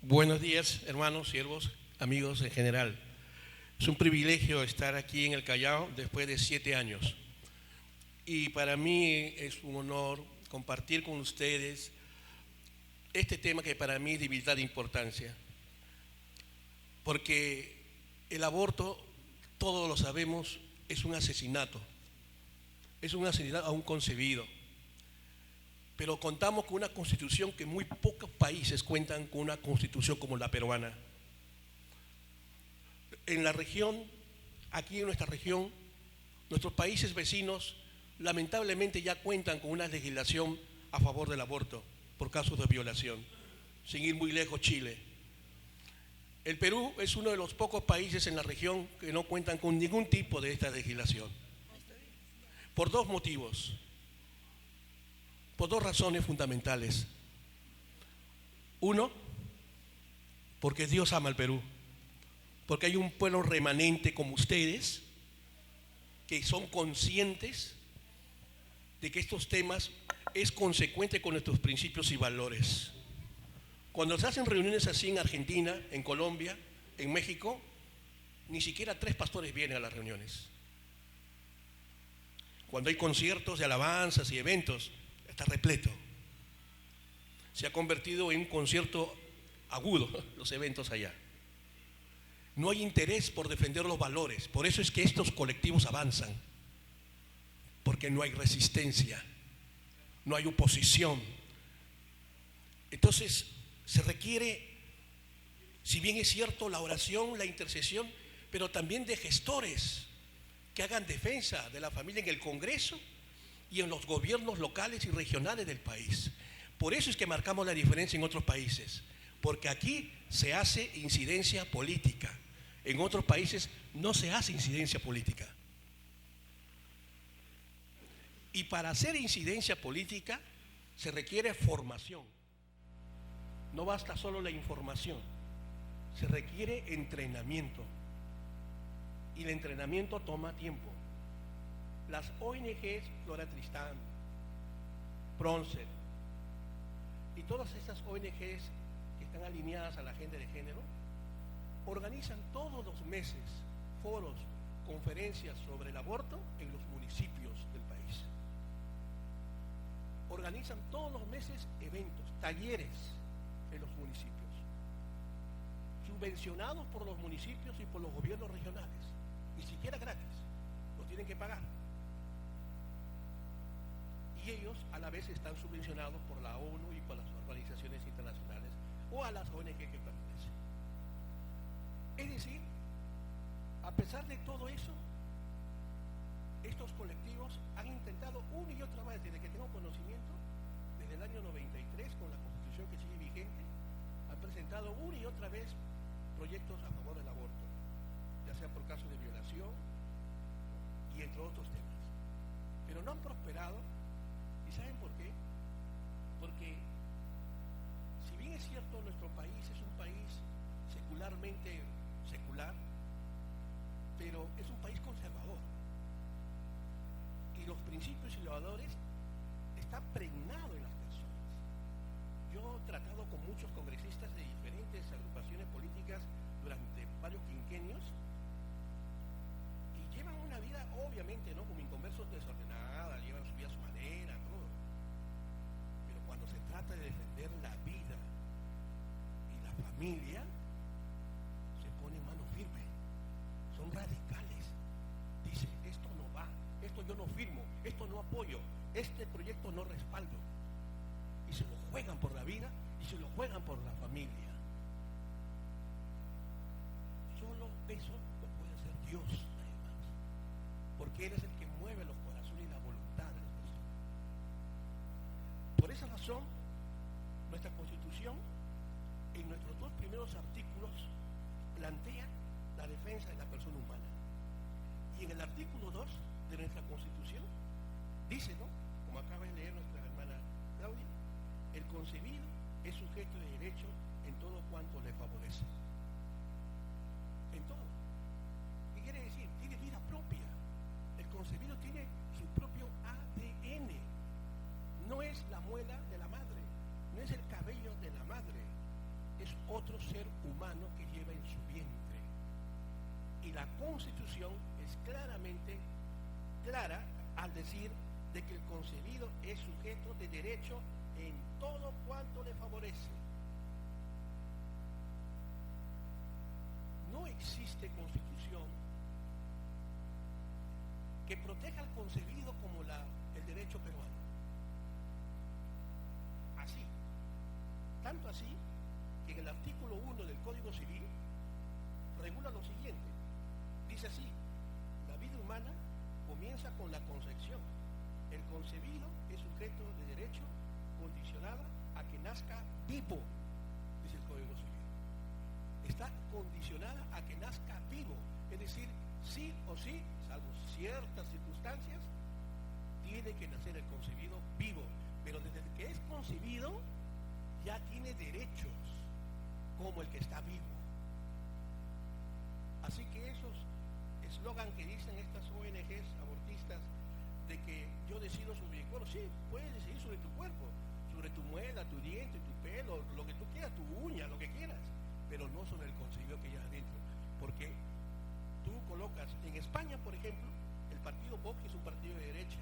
Buenos días, hermanos, siervos, amigos en general. Es un privilegio estar aquí en el Callao después de 7 años. Y para mí es un honor compartir con ustedes este tema que para mí es de vital importancia. Porque el aborto, todos lo sabemos, es un asesinato. Es un asesinato aún concebido. Pero contamos con una constitución que muy pocos países cuentan con una constitución como la peruana. En la región, aquí en nuestra región, nuestros países vecinos lamentablemente ya cuentan con una legislación a favor del aborto por casos de violación. Sin ir muy lejos, Chile. El Perú es uno de los pocos países en la región que no cuentan con ningún tipo de esta legislación. Por dos motivos. Por dos razones fundamentales. Uno, porque Dios ama al Perú. Porque hay un pueblo remanente como ustedes que son conscientes de que estos temas es consecuente con nuestros principios y valores. Cuando se hacen reuniones así en Argentina, en Colombia, en México, ni siquiera 3 pastores vienen a las reuniones. Cuando hay conciertos de alabanzas y eventos, está repleto. Se ha convertido en un concierto agudo los eventos allá. No hay interés por defender los valores. Por eso es que estos colectivos avanzan. Porque no hay resistencia, no hay oposición. Entonces se requiere, si bien es cierto, la oración, la intercesión, pero también de gestores que hagan defensa de la familia en el Congreso y en los gobiernos locales y regionales del país. Por eso es que marcamos la diferencia en otros países, porque aquí se hace incidencia política, en otros países no se hace incidencia política. Y para hacer incidencia política se requiere formación, no basta solo la información, se requiere entrenamiento, y el entrenamiento toma tiempo. Las ONGs, Flora Tristán, Pronced y todas estas ONGs que están alineadas a la agenda de género organizan todos los meses foros, conferencias sobre el aborto en los municipios del país. Organizan todos los meses eventos, talleres en los municipios, subvencionados por los municipios y por los gobiernos regionales, ni siquiera gratis, lo tienen que pagar. Y ellos a la vez están subvencionados por la ONU y por las organizaciones internacionales o a las ONG que pertenecen. Es decir, a pesar de todo eso, estos colectivos han intentado una y otra vez, desde que tengo conocimiento, desde el año 93, con la Constitución que sigue vigente, han presentado una y otra vez proyectos a favor del aborto, ya sea por casos de violación y entre otros temas. Pero no han prosperado. ¿Y saben por qué? Porque, si bien es cierto, nuestro país es un país secularmente secular, pero es un país conservador. Y los principios y los valores están pregnados en las personas. Yo he tratado con muchos congresistas de diferentes agrupaciones políticas durante varios quinquenios y llevan una vida, obviamente, ¿no?, como inconversos, desordenada, llevan su vida a su manera, todo. Pero cuando se trata de defender la vida y la familia, se pone mano firme. Son radicales. Dicen, esto no va, esto yo no firmo, esto no apoyo, este proyecto no respaldo. Y se lo juegan por la vida y se lo juegan por la familia. Solo eso lo puede hacer Dios, además, porque Él es el que mueve los corazones y la voluntad de las personas. Por esa razón, nuestra Constitución, en nuestros 2 primeros artículos, plantea la defensa de la persona humana. Y en el artículo 2 de nuestra Constitución dice, ¿no?, como acaba de leer nuestra hermana Claudia, el concebido es sujeto de derecho en todo cuanto le favorece. En todo. ¿Qué quiere decir? Tiene vida propia. El concebido tiene su propio ADN. No es la muela de la madre, no es el cabello de la madre, es otro ser humano que lleva en su vientre. Y la Constitución es claramente clara al decir de que el concebido es sujeto de derecho en todo cuanto le favorece. No existe constitución que proteja al concebido como el derecho peruano. Así, tanto así que en el artículo 1 del Código Civil regula lo siguiente. Dice así: la vida humana comienza con la concepción. El concebido es sujeto de derecho condicionada a que nazca vivo, dice el Código Civil. Está condicionada a que nazca vivo, es decir, sí o sí, salvo ciertas circunstancias, tiene que nacer el concebido vivo, pero desde que es concebido ya tiene derechos como el que está vivo. Así que esos eslogan que dicen estas ONGs abortistas de que yo decido sobre mi cuerpo, sí, puedes decidir sobre tu cuerpo, sobre tu muela, tu diente, tu pelo, lo que tú quieras, tu uña, lo que quieras, pero no sobre el concebido que llevas dentro, porque tú colocas, en España por ejemplo, el partido Vox, que es un partido de derecha,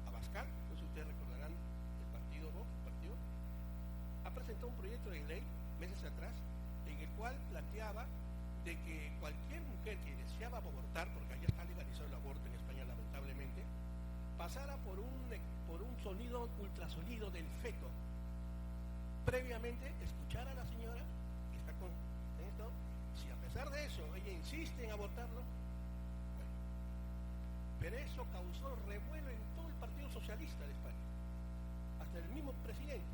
Abascal, no sé si ustedes recordarán el partido Vox, ha presentado un proyecto de ley meses atrás en el cual planteaba de que cualquier mujer que deseaba abortar, porque allá está legalizado el aborto en España lamentablemente, pasara por un sonido, ultrasonido del feto. Previamente escuchar a la señora que está con esto, si a pesar de eso ella insiste en abortarlo, bueno, pero eso causó revuelo en todo el Partido Socialista de España, hasta el mismo presidente.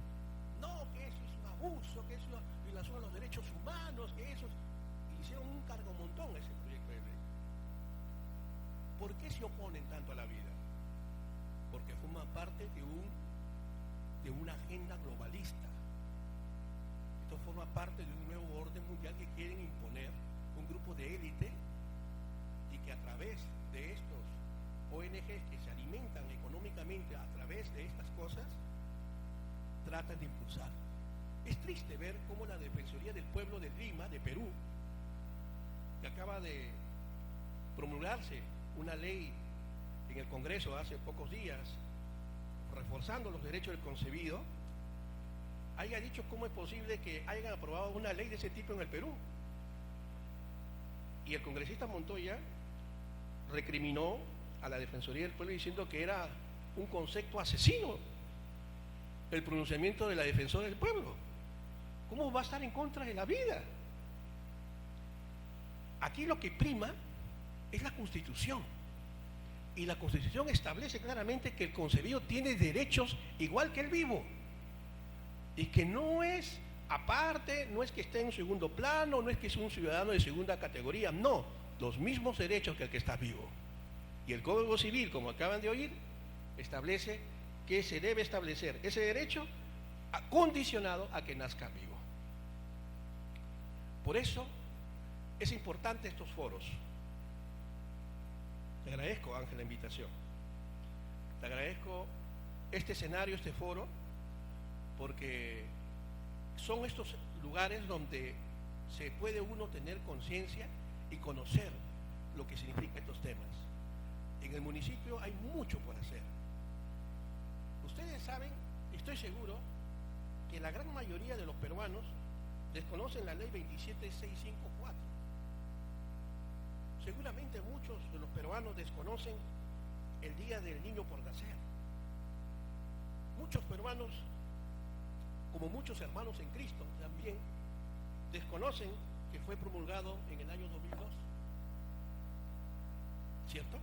No, que eso es un abuso, que es una violación a los derechos humanos, que eso es... Hicieron un cargomontón a ese proyecto de ley. ¿Por qué se oponen tanto a la vida? Porque forman parte de una agenda globalista. Esto forma parte de un nuevo orden mundial que quieren imponer un grupo de élite y que a través de estos ONGs que se alimentan económicamente a través de estas cosas, tratan de impulsar. Es triste ver cómo la Defensoría del Pueblo de Lima, de Perú, que acaba de promulgarse una ley en el Congreso hace pocos días, reforzando los derechos del concebido, haya dicho cómo es posible que hayan aprobado una ley de ese tipo en el Perú. Y el congresista Montoya recriminó a la Defensoría del Pueblo diciendo que era un concepto asesino el pronunciamiento de la Defensora del Pueblo. ¿Cómo va a estar en contra de la vida? Aquí lo que prima es la Constitución. Y la Constitución establece claramente que el concebido tiene derechos igual que el vivo. Y que no es aparte, no es que esté en segundo plano, no es que es un ciudadano de segunda categoría, no, los mismos derechos que el que está vivo. Y el Código Civil, como acaban de oír, establece que se debe establecer ese derecho condicionado a que nazca vivo. Por eso es importante estos foros. Te agradezco, Ángel, la invitación. Te agradezco este escenario, este foro, porque son estos lugares donde se puede uno tener conciencia y conocer lo que significan estos temas. En el municipio hay mucho por hacer. Ustedes saben, estoy seguro, que la gran mayoría de los peruanos desconocen la ley 27654. Seguramente muchos de los peruanos desconocen el Día del Niño por Nacer. Muchos peruanos, como muchos hermanos en Cristo también, desconocen que fue promulgado en el año 2002. ¿Cierto?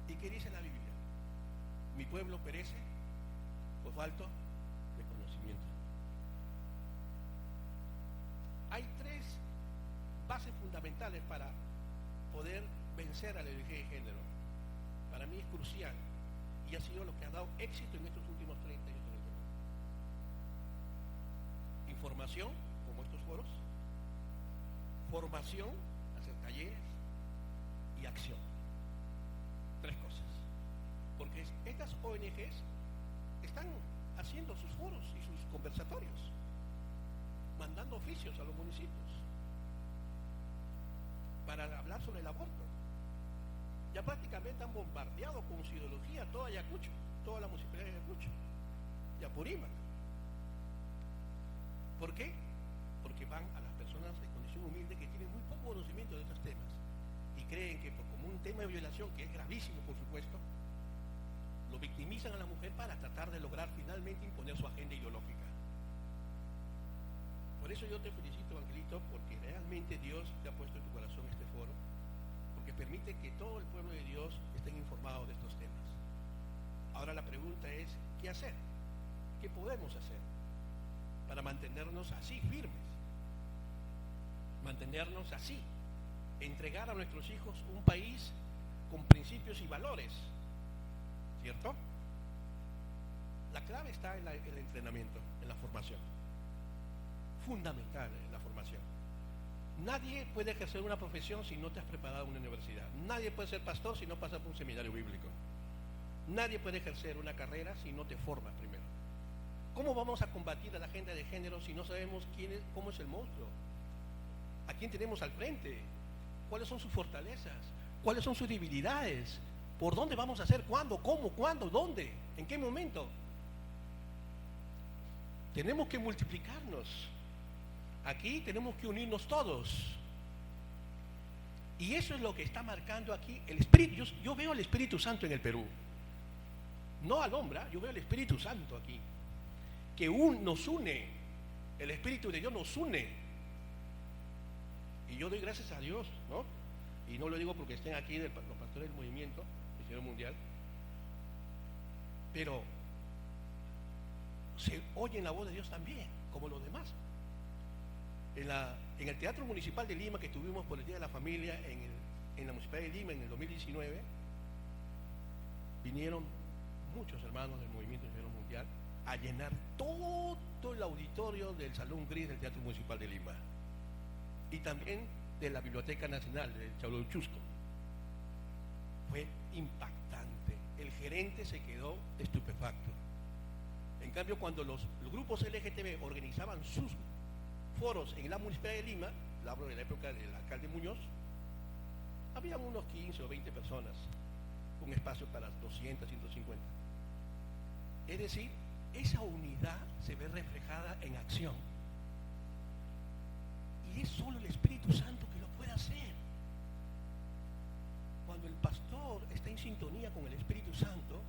¿Y qué dice la Biblia? Mi pueblo perece por falta de conocimiento. Hay tres bases fundamentales para poder vencer a la ideología de género. Para mí es crucial y ha sido lo que ha dado éxito en estos últimos 30 años en el Perú. Información, como estos foros, formación, hacer talleres y acción. Tres cosas. Porque estas ONGs están haciendo sus foros y sus conversatorios. juicios a los municipios para hablar sobre el aborto. Ya prácticamente han bombardeado con su ideología toda Ayacucho, toda la municipalidad de Ayacucho y Apurímac. ¿Por qué? Porque van a las personas de condición humilde que tienen muy poco conocimiento de estos temas y creen que como un tema de violación, que es gravísimo por supuesto, lo victimizan a la mujer para tratar de lograr finalmente imponer su agenda ideológica. Por eso yo te felicito, Angelito, porque realmente Dios te ha puesto en tu corazón este foro, porque permite que todo el pueblo de Dios estén informados de estos temas. Ahora la pregunta es, ¿qué hacer? ¿Qué podemos hacer para mantenernos así firmes? Mantenernos así, entregar a nuestros hijos un país con principios y valores, ¿cierto? La clave está en el entrenamiento, en la formación. Fundamental en la formación. Nadie puede ejercer una profesión si no te has preparado en una universidad. Nadie puede ser pastor si no pasa por un seminario bíblico. Nadie puede ejercer una carrera si no te formas primero. ¿Cómo vamos a combatir a la agenda de género si no sabemos cómo es el monstruo? ¿A quién tenemos al frente? ¿Cuáles son sus fortalezas? ¿Cuáles son sus debilidades? ¿Por dónde vamos a hacer? ¿Cuándo? ¿Cómo? ¿Cuándo? ¿Dónde? ¿En qué momento? Tenemos que multiplicarnos. Aquí tenemos que unirnos todos. Y eso es lo que está marcando aquí el Espíritu. Yo veo al Espíritu Santo en el Perú. No al hombre, yo veo al Espíritu Santo aquí. Que nos une. El Espíritu de Dios nos une. Y yo doy gracias a Dios, ¿no? Y no lo digo porque estén aquí los pastores del movimiento misionero mundial. Pero se oye la voz de Dios también, como los demás. En el Teatro Municipal de Lima que tuvimos por el Día de la Familia en la Municipalidad de Lima en el 2019, vinieron muchos hermanos del Movimiento Misionero Mundial a llenar todo el auditorio del Salón Gris del Teatro Municipal de Lima y también de la Biblioteca Nacional del Chauchusco. Fue impactante. El gerente se quedó estupefacto. En cambio, cuando los grupos LGTB organizaban sus foros en la Municipalidad de Lima, hablo de la época del alcalde Muñoz, había unos 15 o 20 personas, un espacio para 200, 150. Es decir, esa unidad se ve reflejada en acción. Y es solo el Espíritu Santo que lo puede hacer. Cuando el pastor está en sintonía con el Espíritu Santo,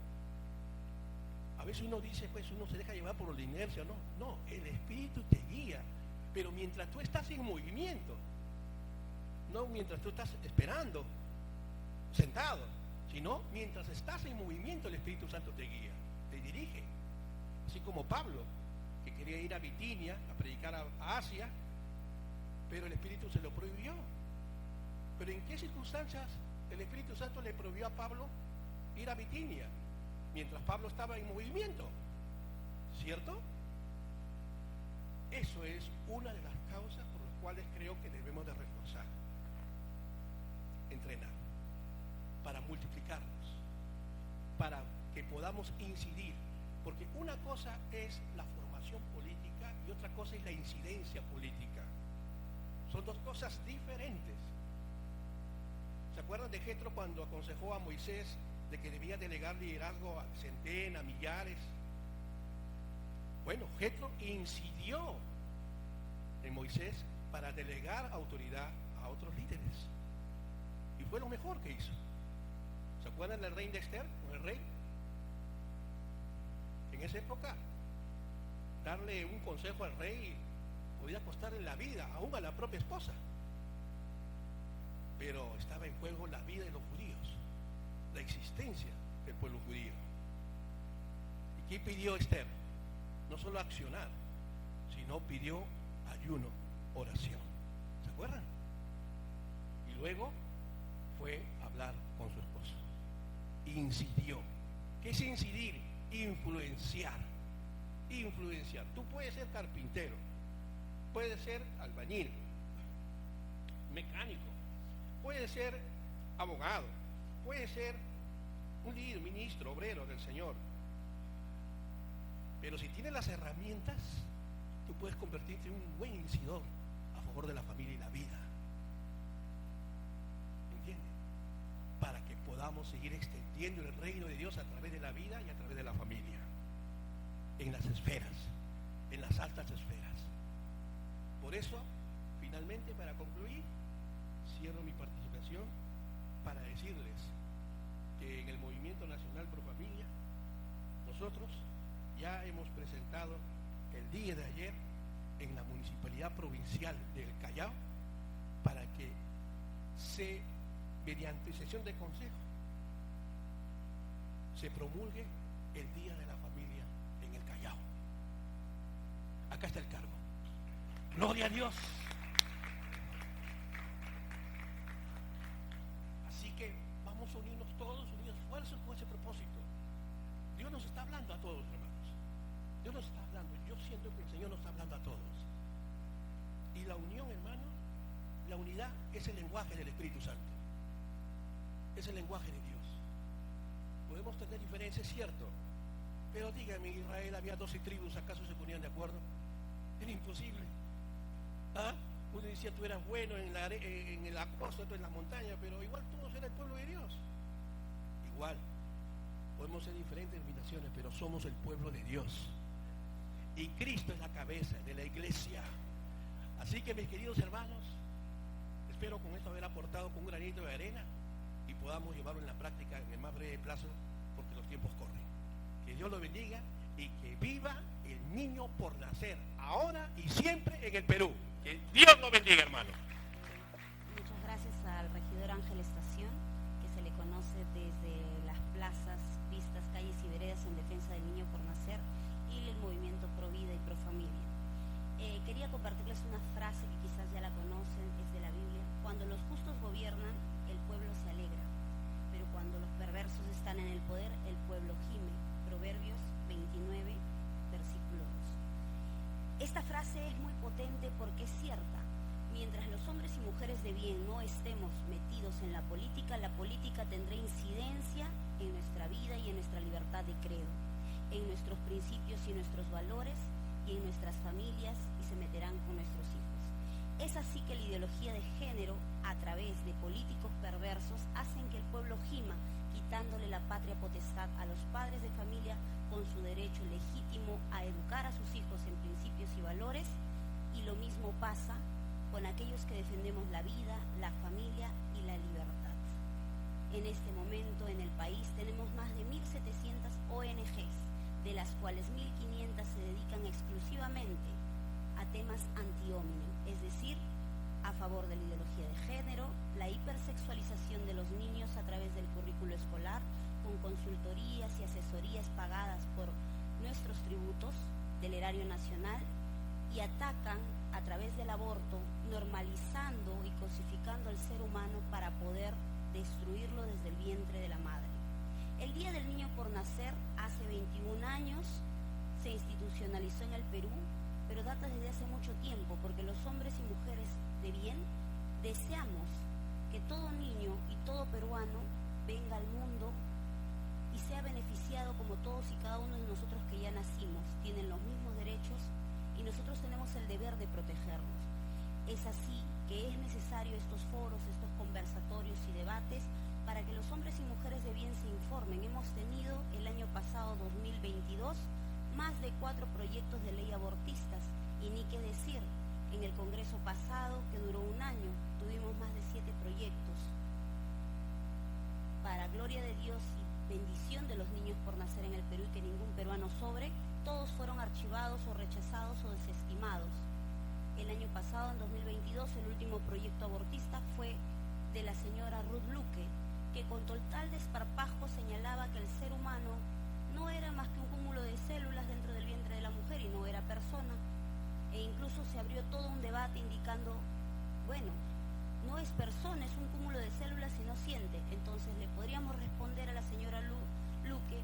a veces uno dice, pues uno se deja llevar por la inercia. No, el Espíritu te guía. Pero mientras tú estás en movimiento, no mientras tú estás esperando, sentado, sino mientras estás en movimiento, el Espíritu Santo te guía, te dirige. Así como Pablo, que quería ir a Bitinia a predicar a Asia, pero el Espíritu se lo prohibió. Pero ¿en qué circunstancias el Espíritu Santo le prohibió a Pablo ir a Bitinia? Mientras Pablo estaba en movimiento, ¿cierto? Eso es una de las causas por las cuales creo que debemos de reforzar, entrenar, para multiplicarnos, para que podamos incidir, porque una cosa es la formación política y otra cosa es la incidencia política. Son dos cosas diferentes. ¿Se acuerdan de Jetro cuando aconsejó a Moisés de que debía delegar liderazgo a centenas, millares? Bueno, Jetro incidió en Moisés para delegar autoridad a otros líderes. Y fue lo mejor que hizo. ¿Se acuerdan del rey de Esther, con el rey? En esa época, darle un consejo al rey podía costarle la vida, aún a la propia esposa. Pero estaba en juego la vida de los judíos, la existencia del pueblo judío. ¿Y qué pidió Esther? No solo accionar, sino pidió ayuno, oración. ¿Se acuerdan? Y luego fue a hablar con su esposo. Incidió. ¿Qué es incidir? Influenciar. Influenciar. Tú puedes ser carpintero, puedes ser albañil, mecánico, puedes ser abogado, puedes ser un líder, ministro, obrero del Señor. Pero si tienes las herramientas, tú puedes convertirte en un buen incidor a favor de la familia y la vida. ¿Entiendes? Para que podamos seguir extendiendo el reino de Dios a través de la vida y a través de la familia. En las esferas, en las altas esferas. Por eso, finalmente, para concluir, cierro mi participación para decirles que en el Movimiento Nacional Pro Familia nosotros ya hemos presentado el día de ayer en la Municipalidad Provincial del Callao para que mediante sesión de consejo se promulgue el Día de la Familia en el Callao. Acá está el cargo. Gloria a Dios. Así que vamos a unirnos todos, unir esfuerzos con ese propósito. Dios nos está hablando a todos, hermanos. Dios nos está hablando. Yo siento que el Señor nos está hablando a todos. Y la unión, hermanos, la unidad es el lenguaje del Espíritu Santo. Es el lenguaje de Dios. Podemos tener diferencias, cierto. Pero dígame, en Israel había 12 tribus, ¿acaso se ponían de acuerdo? Era imposible. ¿Ah? Uno decía, tú eras bueno en la costa, tú en la montaña, pero igual todos eran el pueblo de Dios. Igual. Podemos ser diferentes denominaciones, pero somos el pueblo de Dios. Y Cristo es la cabeza de la iglesia. Así que, mis queridos hermanos, espero con esto haber aportado con un granito de arena y podamos llevarlo en la práctica en el más breve plazo, porque los tiempos corren. Que Dios lo bendiga y que viva el niño por nacer, ahora y siempre en el Perú. Que Dios lo bendiga, hermano. Muchas gracias al regidor Ángel Estación, que se le conoce desde las plazas, pistas, calles y veredas en defensa del niño por nacer y el movimiento Pro Vida y Pro Familia. Quería compartirles una frase que quizás ya la conocen, es de la Biblia. Cuando los justos gobiernan, el pueblo se alegra, pero cuando los perversos están en el poder, el pueblo gime. Proverbios 29, versículo 2. Esta frase es muy potente porque es cierta. Mientras los hombres y mujeres de bien no estemos metidos en la política tendrá incidencia en nuestra vida y en nuestra libertad de credo, en nuestros principios y nuestros valores y en nuestras familias, y se meterán con nuestros hijos. Es así que la ideología de género, a través de políticos perversos, hacen que el pueblo gima, quitándole la patria potestad a los padres de familia con su derecho legítimo a educar a sus hijos en principios y valores, y lo mismo pasa con aquellos que defendemos la vida, la familia y la libertad. En este momento en el país tenemos más de 1.700 ONGs, de las cuales 1.500 se dedican exclusivamente a temas anti-hominem, es decir, a favor de la ideología de género, la hipersexualización de los niños a través del currículo escolar, con consultorías y asesorías pagadas por nuestros tributos del erario nacional, y atacan a través del aborto, normalizando y cosificando al ser humano para poder destruirlo desde el vientre de la madre. El Día del Niño por Nacer hace 21 años se institucionalizó en el Perú, pero data desde hace mucho tiempo, porque los hombres y mujeres de bien deseamos que todo niño y todo peruano venga al mundo y sea beneficiado como todos y cada uno de nosotros que ya nacimos. Tienen los mismos derechos y nosotros tenemos el deber de protegerlos. Es así que es necesario estos foros, estos conversatorios y debates para que los hombres y mujeres de bien se informen. Hemos tenido el año pasado, 2022, más de 4 proyectos de ley abortistas, y ni qué decir, en el Congreso pasado, que duró un año, tuvimos más de 7 proyectos. Para gloria de Dios y bendición de los niños por nacer en el Perú y que ningún peruano sobre, todos fueron archivados o rechazados o desestimados. El año pasado, en 2022, el último proyecto abortista fue de la señora Ruth Luque, que con total desparpajo señalaba que el ser humano no era más que un cúmulo de células dentro del vientre de la mujer y no era persona. E incluso se abrió todo un debate indicando, bueno, no es persona, es un cúmulo de células y no siente. Entonces le podríamos responder a la señora Luque,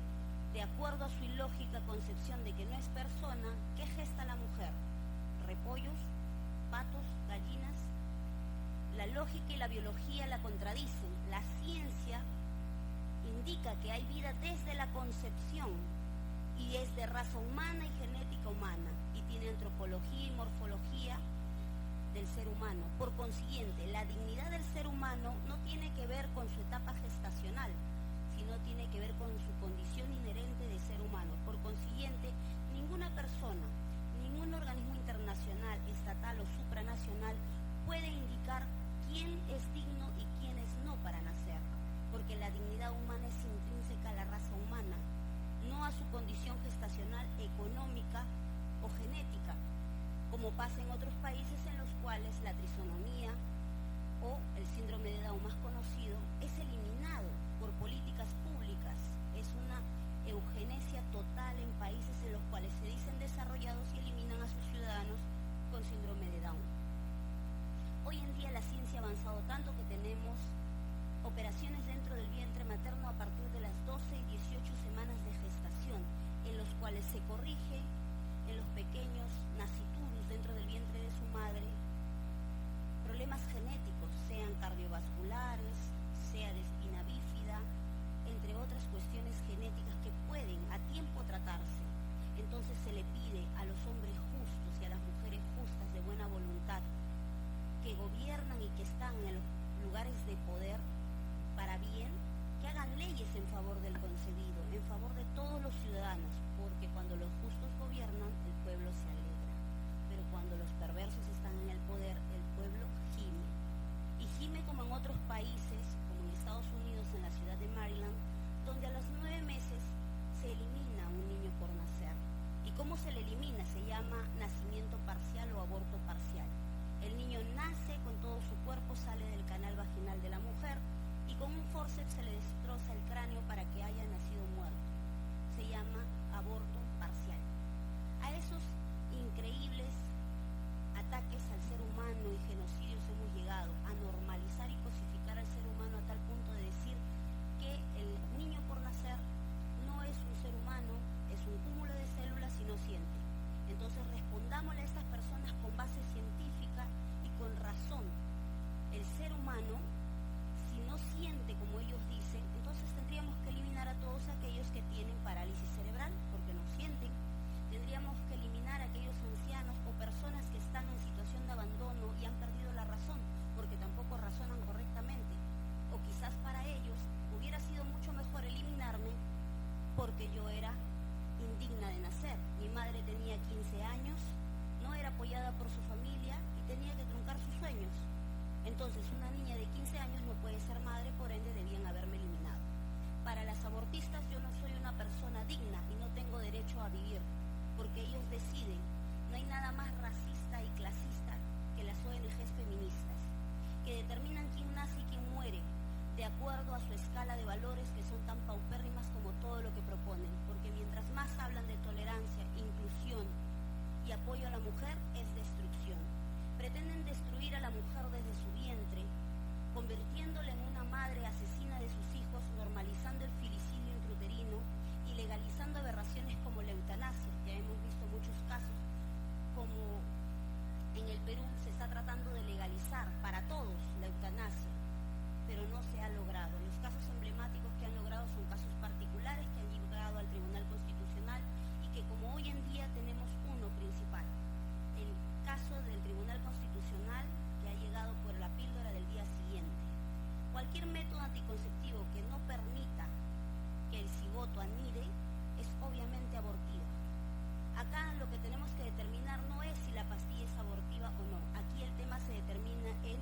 de acuerdo a su ilógica concepción de que no es persona, ¿qué gesta la mujer? Repollos, patos, gallinas. La lógica y la biología la contradicen. La ciencia indica que hay vida desde la concepción y es de raza humana y genética humana y tiene antropología y morfología del ser humano. Por consiguiente, la dignidad del ser humano no tiene que ver con su etapa gestacional, sino tiene que ver con su condición inherente de ser humano. Por consiguiente, ninguna persona, ningún organismo internacional, estatal o supranacional puede indicar quién es digno y quién es no para nacer, porque la dignidad humana es intrínseca a la raza humana, no a su condición gestacional, económica o genética, como pasa en otros países en los cuales la trisonomía o el síndrome de Down más conocido es eliminado por políticas públicas. Es una eugenesia total en países en los cuales se dicen desarrollados y eliminan a sus ciudadanos con síndrome de Down. Hoy en día la ciencia ha avanzado tanto que tenemos operaciones dentro del vientre materno a partir de las 12 y 18 semanas de gestación, en los cuales se corrige en los pequeños nasciturus dentro del vientre de su madre problemas genéticos, sean cardiovasculares, sea de espina bífida, entre otras cuestiones genéticas que pueden a tiempo tratarse. Entonces se le pide a los hombres justos y a las mujeres justas de buena voluntad que gobiernan y que están en los lugares de poder para bien, que hagan leyes en favor del concebido, en favor de todos los ciudadanos, porque cuando los justos gobiernan, el pueblo se alegra, pero cuando los perversos están en el poder, el pueblo gime. Y gime como en otros países, como en Estados Unidos, en la ciudad de Maryland, donde a los 9 meses se elimina un niño por nacer. ¿Y cómo se le elimina? Se llama nacimiento parcial o aborto parcial. El niño nace con todo su cuerpo, sale del canal vaginal de la mujer y con un forceps se le destroza el cráneo para que haya nacido muerto. Se llama aborto parcial. A esos increíbles ataques al ser humano y genocidios hemos llegado a normalizar y cosificar al ser humano a tal punto de decir que el niño por nacer no es un ser humano, es un cúmulo de células y no siente. Entonces respondámosle a estas personas con base científica y con razón. El ser humano, si no siente como ellos dicen, entonces tendríamos que eliminar a todos aquellos que tienen parálisis cerebral, porque no sienten. Tendríamos que eliminar a aquellos ancianos o personas que están en situación de abandono y han perdido la razón, porque tampoco razonan correctamente. O quizás para ellos hubiera sido mucho mejor eliminarme porque yo era indigna de nacer. Mi madre tenía 15 años, no era apoyada por su familia y tenía que truncar sus sueños. Entonces una niña de 15 años no puede ser madre, por ende debían haberme eliminado. Para las abortistas yo no soy una persona digna y no tengo derecho a vivir, porque ellos deciden. No hay nada más racista y clasista que las ONGs feministas, que determinan quién nace y quién muere, de acuerdo a su escala de valores que son tan paupérrimas como todo lo que proponen, porque mientras más hablan de tolerancia, inclusión y apoyo a la mujer, es destrucción. Pretenden destruir a la mujer desde su vientre, convirtiéndola en una madre asesina de sus hijos, normalizando el filicidio intrauterino y legalizando aberraciones como la eutanasia. Ya hemos visto muchos casos, como en el Perú se está tratando de legalizar para todos la eutanasia, pero no se ha logrado. Los casos emblemáticos que han logrado son casos particulares que han llegado al Tribunal Constitucional y que, como hoy en día tenemos uno principal, el caso del Tribunal Constitucional que ha llegado por la píldora del día siguiente. Cualquier método anticonceptivo que no permita que el cigoto anide es obviamente abortiva. Acá lo que tenemos que determinar no es si la pastilla es abortiva o no. Aquí el tema se determina en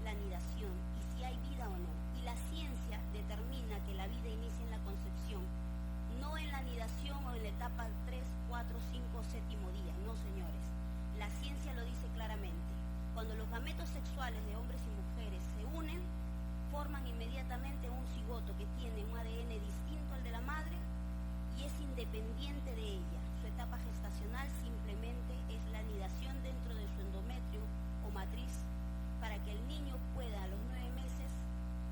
la anidación y si hay vida o no. Y la ciencia determina que la vida inicia en la concepción, no en la anidación o en la etapa 3, 4, 5 o séptimo día. No, señores. La ciencia lo dice claramente. Cuando los gametos sexuales de hombres y mujeres se unen, forman inmediatamente un cigoto que tiene un ADN distinto al de la madre y es independiente de ella. Su etapa gestacional simplemente es la anidación dentro de su endometrio o matriz para que el niño pueda a los 9 meses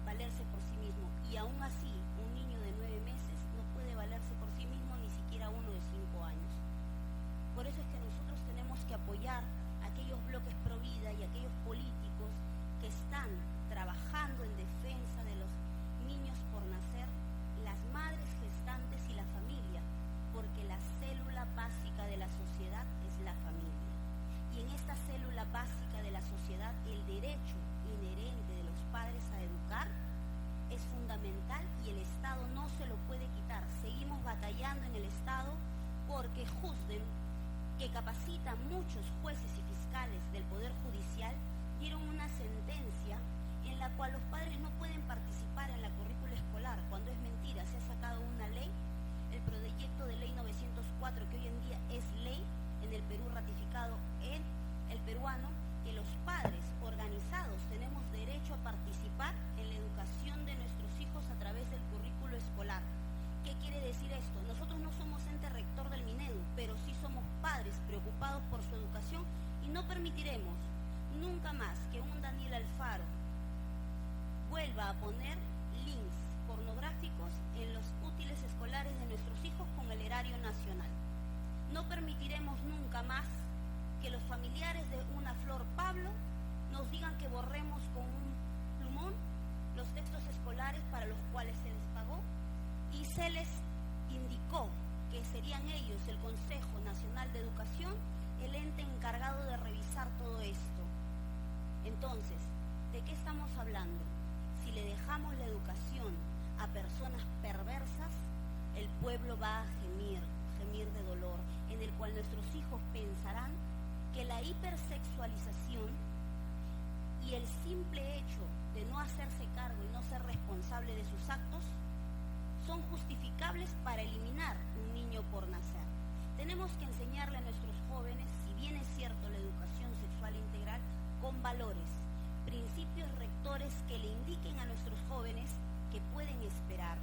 valerse por sí mismo. Y aún así, un niño de 9 meses no puede valerse por sí mismo, ni siquiera uno de 5 años. Por eso es que nosotros tenemos que apoyar a aquellos bloques pro vida y aquellos políticos que están trabajando en defensa de los niños por nacer, las madres gestantes y la familia, porque la célula básica de la sociedad es la familia. ahorita muchos jueces y fiscales del Poder Judicial dieron una sentencia en la cual los padres no pueden participar en la currícula escolar, cuando es mentira. Se ha sacado una ley, el proyecto de ley 904, que hoy en día es ley en el Perú, ratificado en el peruano, que los padres organizados tenemos derecho a participar en la educación de nuestros hijos a través del currículo escolar. ¿Qué quiere decir esto? Nosotros no somos ente rector del Minedu, pero sí somos padres preocupados por su educación, y no permitiremos nunca más que un Daniel Alfaro vuelva a poner links pornográficos en los útiles escolares de nuestros hijos con el erario nacional. No permitiremos nunca más que los familiares de una Flor Pablo nos digan que borremos con un plumón los textos escolares para los cuales se les pagó y se les indicó que serían ellos, el Consejo Nacional de Educación, el ente encargado de revisar todo esto. Entonces, ¿de qué estamos hablando? Si le dejamos la educación a personas perversas, el pueblo va a gemir de dolor, en el cual nuestros hijos pensarán que la hipersexualización y el simple hecho de no hacerse cargo y no ser responsable de sus actos son justificables para eliminar un niño por nacer. Tenemos que enseñarle a nuestros jóvenes, si bien es cierto la educación sexual integral, con valores, principios rectores que le indiquen a nuestros jóvenes que pueden esperar,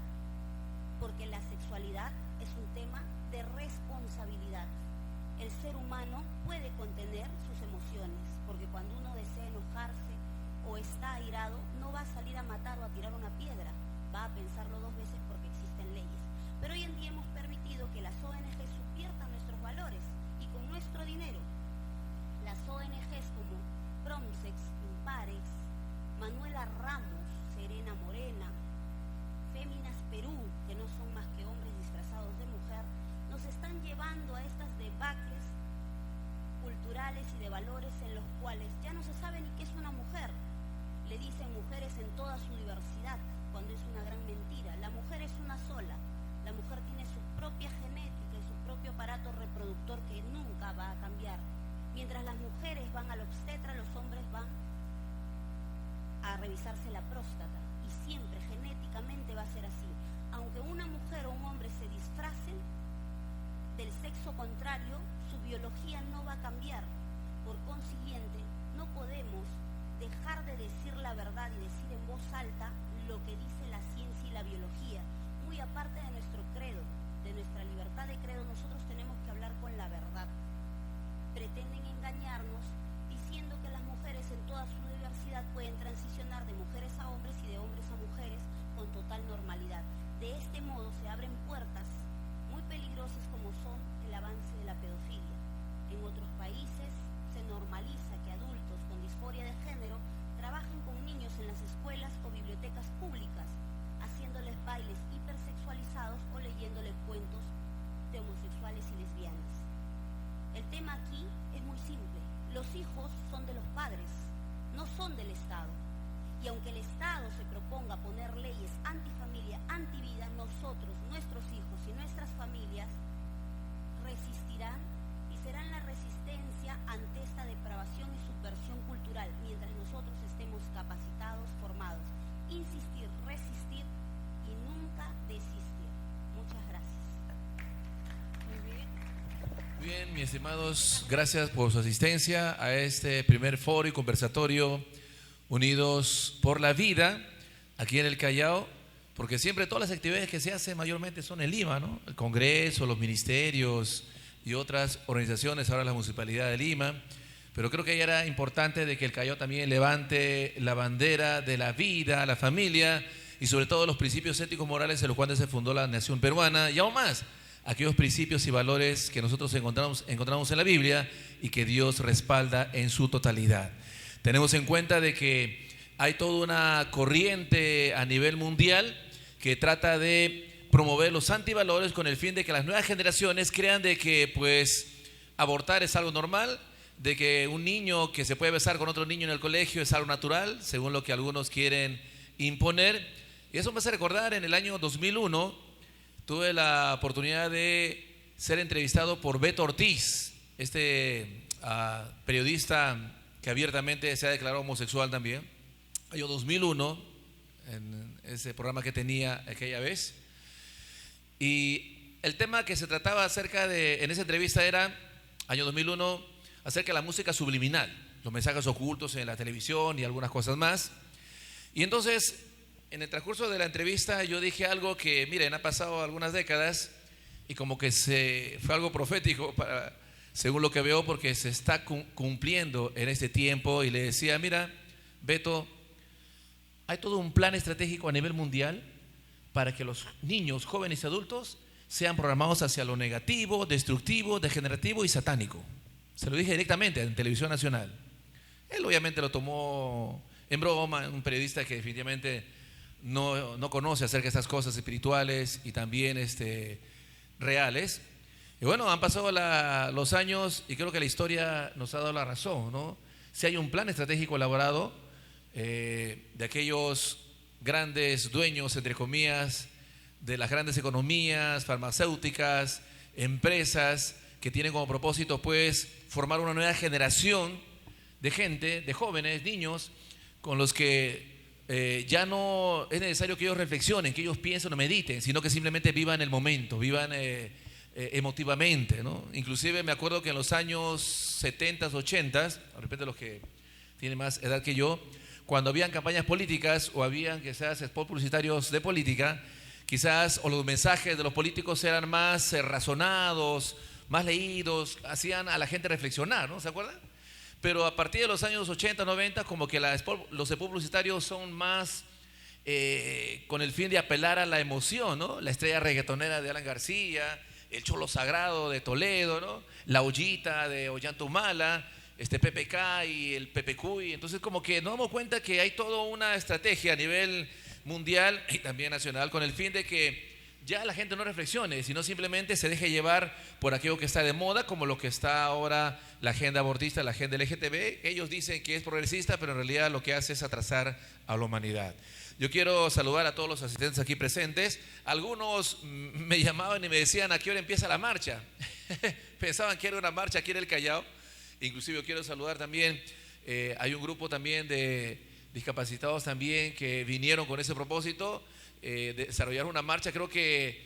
porque la sexualidad es un tema de responsabilidad. El ser humano puede contener sus emociones, porque cuando uno desea enojarse o está airado, no va a salir a matar o a tirar una piedra, va a pensarlo dos veces porque existen leyes. Pero hoy en día hemos permitido que las ONG subviertan nuestros valores, y con nuestro dinero. Las ONGs como Promsex, Imparex, Manuela Ramos, Serena Morena, Féminas Perú, que no son más que hombres disfrazados de mujer, nos están llevando a estas debacles culturales y de valores en los cuales ya no se sabe ni qué es una mujer. Le dicen mujeres en toda su diversidad, cuando es una gran mentira. La mujer es una sola. La mujer tiene su propia genética y su propio aparato reproductor que nunca va a cambiar. Mientras las mujeres van al obstetra, los hombres van a revisarse la próstata, y siempre genéticamente va a ser así. Aunque una mujer o un hombre se disfracen del sexo contrario, su biología no va a cambiar. Por consiguiente, no podemos dejar de decir la verdad y decir en voz alta lo que dice la ciencia y la biología. Muy aparte de nuestro credo, de nuestra libertad de credo, nosotros tenemos que hablar con la verdad. Pretenden engañarnos diciendo que las mujeres en toda su diversidad pueden transicionar de mujeres a hombres y de hombres a mujeres con total normalidad. De este modo se abren puertas muy peligrosas como son el avance de la pedofilia. En otros países se normaliza que adultos con disforia de género trabajen con niños en las escuelas o bibliotecas públicas, haciéndoles bailes hipersexualizados o leyéndoles cuentos de homosexuales y lesbianas. El tema aquí es muy simple. Los hijos son de los padres, no son del Estado. Y aunque el Estado se proponga poner leyes antifamilia, antivida, nosotros, nuestros hijos y nuestras familias resistirán y serán la resistencia ante esta depravación y subversión cultural, mientras nosotros estemos capacitados, formados. Insistir, resistir y nunca desistir. Muchas gracias. Muy bien. Bien, mis estimados, gracias por su asistencia a este primer foro y conversatorio Unidos por la Vida, aquí en el Callao, porque siempre todas las actividades que se hacen mayormente son en Lima, ¿no? El Congreso, los ministerios y otras organizaciones, ahora la Municipalidad de Lima, pero creo que ya era importante de que el Callao también levante la bandera de la vida, la familia y sobre todo los principios éticos morales en los cuales se fundó la nación peruana, y aún más, aquellos principios y valores que nosotros encontramos en la Biblia y que Dios respalda en su totalidad. Tenemos en cuenta de que hay toda una corriente a nivel mundial que trata de promover los antivalores con el fin de que las nuevas generaciones crean de que pues abortar es algo normal, de que un niño que se puede besar con otro niño en el colegio es algo natural, según lo que algunos quieren imponer. Y eso me hace recordar, en el año 2001 tuve la oportunidad de ser entrevistado por Beto Ortiz. periodista que abiertamente se ha declarado homosexual también, año 2001, en ese programa que tenía aquella vez. Y el tema que se trataba en esa entrevista era, año 2001, acerca de la música subliminal, los mensajes ocultos en la televisión y algunas cosas más. Y entonces, en el transcurso de la entrevista, yo dije algo que, miren, ha pasado algunas décadas y como que fue algo profético según lo que veo, porque se está cumpliendo en este tiempo. Y le decía, mira, Beto, hay todo un plan estratégico a nivel mundial para que los niños, jóvenes y adultos sean programados hacia lo negativo, destructivo, degenerativo y satánico. Se lo dije directamente en Televisión Nacional. Él obviamente lo tomó en broma, un periodista que definitivamente no conoce acerca de estas cosas espirituales y también reales. Y bueno, han pasado los años y creo que la historia nos ha dado la razón, ¿no? Si hay un plan estratégico elaborado de aquellos grandes dueños, entre comillas, de las grandes economías, farmacéuticas, empresas, que tienen como propósito pues formar una nueva generación de gente, de jóvenes, niños, con los que ya no es necesario que ellos reflexionen, que ellos piensen o mediten, sino que simplemente vivan el momento, vivan emotivamente, ¿no? Inclusive me acuerdo que en los años 70, 80, de repente los que tienen más edad que yo, cuando habían campañas políticas o habían quizás spots publicitarios de política, quizás o los mensajes de los políticos eran más razonados, más leídos, hacían a la gente reflexionar, ¿no? ¿Se acuerdan? Pero a partir de los años 80, 90, como que los spots publicitarios son más con el fin de apelar a la emoción, ¿no? La estrella reggaetonera de Alan García, el Cholo Sagrado de Toledo, ¿no? La Ollita de Ollantumala, PPK y el PPCuy. Entonces como que nos damos cuenta que hay toda una estrategia a nivel mundial y también nacional con el fin de que ya la gente no reflexione, sino simplemente se deje llevar por aquello que está de moda, como lo que está ahora la agenda abortista, la agenda LGTB. Ellos dicen que es progresista, pero en realidad lo que hace es atrasar a la humanidad. Yo quiero saludar a todos los asistentes aquí presentes. Algunos me llamaban y me decían ¿a qué hora empieza la marcha? Pensaban que era una marcha aquí en el Callao. Inclusive yo quiero saludar también, hay un grupo también de discapacitados también que vinieron con ese propósito, de desarrollar una marcha. Creo que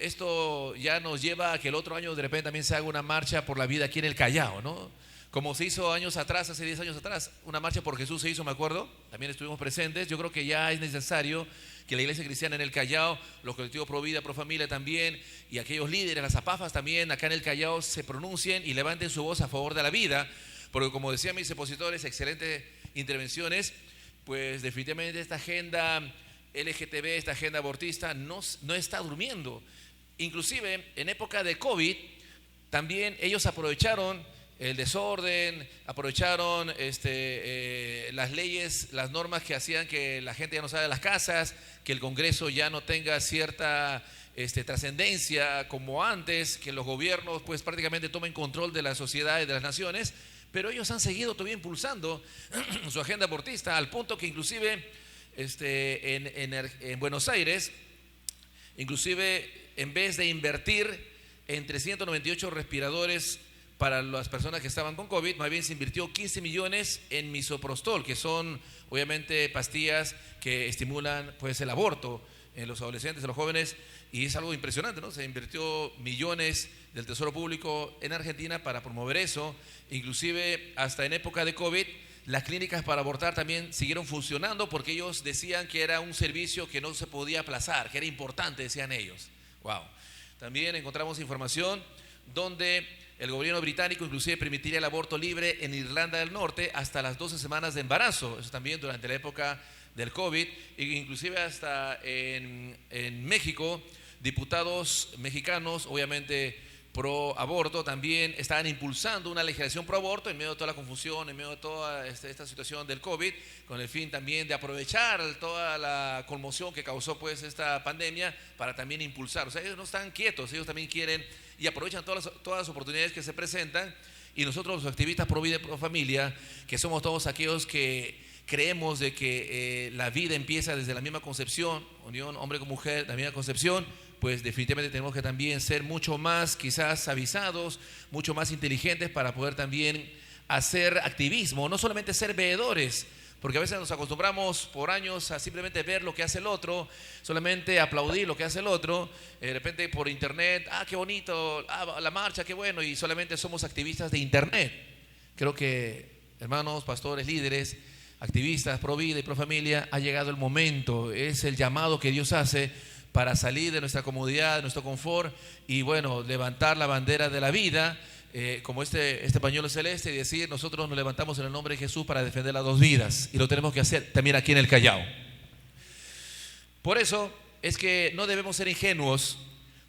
esto ya nos lleva a que el otro año de repente también se haga una marcha por la vida aquí en el Callao, ¿no? Como se hizo años atrás, hace 10 años atrás, una marcha por Jesús se hizo, me acuerdo, también estuvimos presentes. Yo creo que ya es necesario que la iglesia cristiana en el Callao, los colectivos Pro Vida, Pro Familia también, y aquellos líderes, las APAFAS también, acá en el Callao se pronuncien y levanten su voz a favor de la vida, porque como decían mis expositores, excelentes intervenciones, pues definitivamente esta agenda LGTB, esta agenda abortista no está durmiendo. Inclusive en época de COVID, también ellos aprovecharon el desorden, aprovecharon las leyes, las normas que hacían que la gente ya no salga de las casas, que el Congreso ya no tenga cierta trascendencia como antes, que los gobiernos pues prácticamente tomen control de la sociedad y de las naciones, pero ellos han seguido todavía impulsando su agenda abortista, al punto que inclusive en Buenos Aires, inclusive en vez de invertir en 398 respiradores para las personas que estaban con COVID, más bien se invirtió 15 millones en misoprostol, que son obviamente pastillas que estimulan pues el aborto en los adolescentes, en los jóvenes, y es algo impresionante, ¿no? Se invirtió millones del Tesoro Público en Argentina para promover eso. Inclusive hasta en época de COVID, las clínicas para abortar también siguieron funcionando porque ellos decían que era un servicio que no se podía aplazar, que era importante, decían ellos. Wow. También encontramos información donde el gobierno británico inclusive permitiría el aborto libre en Irlanda del Norte hasta las 12 semanas de embarazo. Eso también durante la época del COVID. E inclusive hasta en México, diputados mexicanos, obviamente pro aborto, también estaban impulsando una legislación pro aborto en medio de toda la confusión, en medio de toda esta situación del COVID, con el fin también de aprovechar toda la conmoción que causó pues esta pandemia para también impulsar. O sea, ellos no están quietos, ellos también quieren y aprovechan todas las oportunidades que se presentan. Y nosotros los activistas pro vida y pro familia, que somos todos aquellos que creemos de que la vida empieza desde la misma concepción, unión hombre con mujer, la misma concepción, pues definitivamente tenemos que también ser mucho más quizás avisados, mucho más inteligentes para poder también hacer activismo, no solamente ser veedores, porque a veces nos acostumbramos por años a simplemente ver lo que hace el otro, solamente aplaudir lo que hace el otro, de repente por internet, qué bonito, la marcha, qué bueno, y solamente somos activistas de internet. Creo que, hermanos, pastores, líderes, activistas, pro vida y pro familia, ha llegado el momento, es el llamado que Dios hace para salir de nuestra comodidad, de nuestro confort y bueno, levantar la bandera de la vida, como este pañuelo celeste, y decir: nosotros nos levantamos en el nombre de Jesús para defender las dos vidas, y lo tenemos que hacer también aquí en el Callao. Por eso es que no debemos ser ingenuos,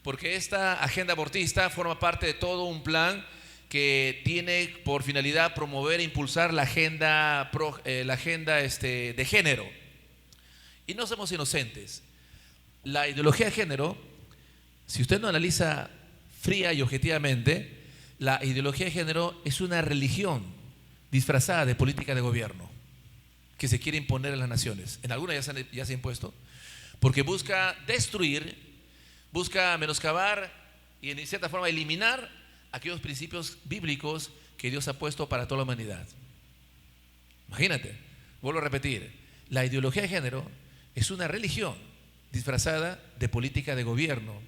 porque esta agenda abortista forma parte de todo un plan que tiene por finalidad promover e impulsar la agenda de género. Y no somos inocentes. La ideología de género, si usted lo analiza fría y objetivamente, la ideología de género es una religión disfrazada de política de gobierno que se quiere imponer en las naciones. En algunas ya se ha impuesto, porque busca destruir, busca menoscabar y en cierta forma eliminar aquellos principios bíblicos que Dios ha puesto para toda la humanidad. Imagínate, vuelvo a repetir, la ideología de género es una religión disfrazada de política de gobierno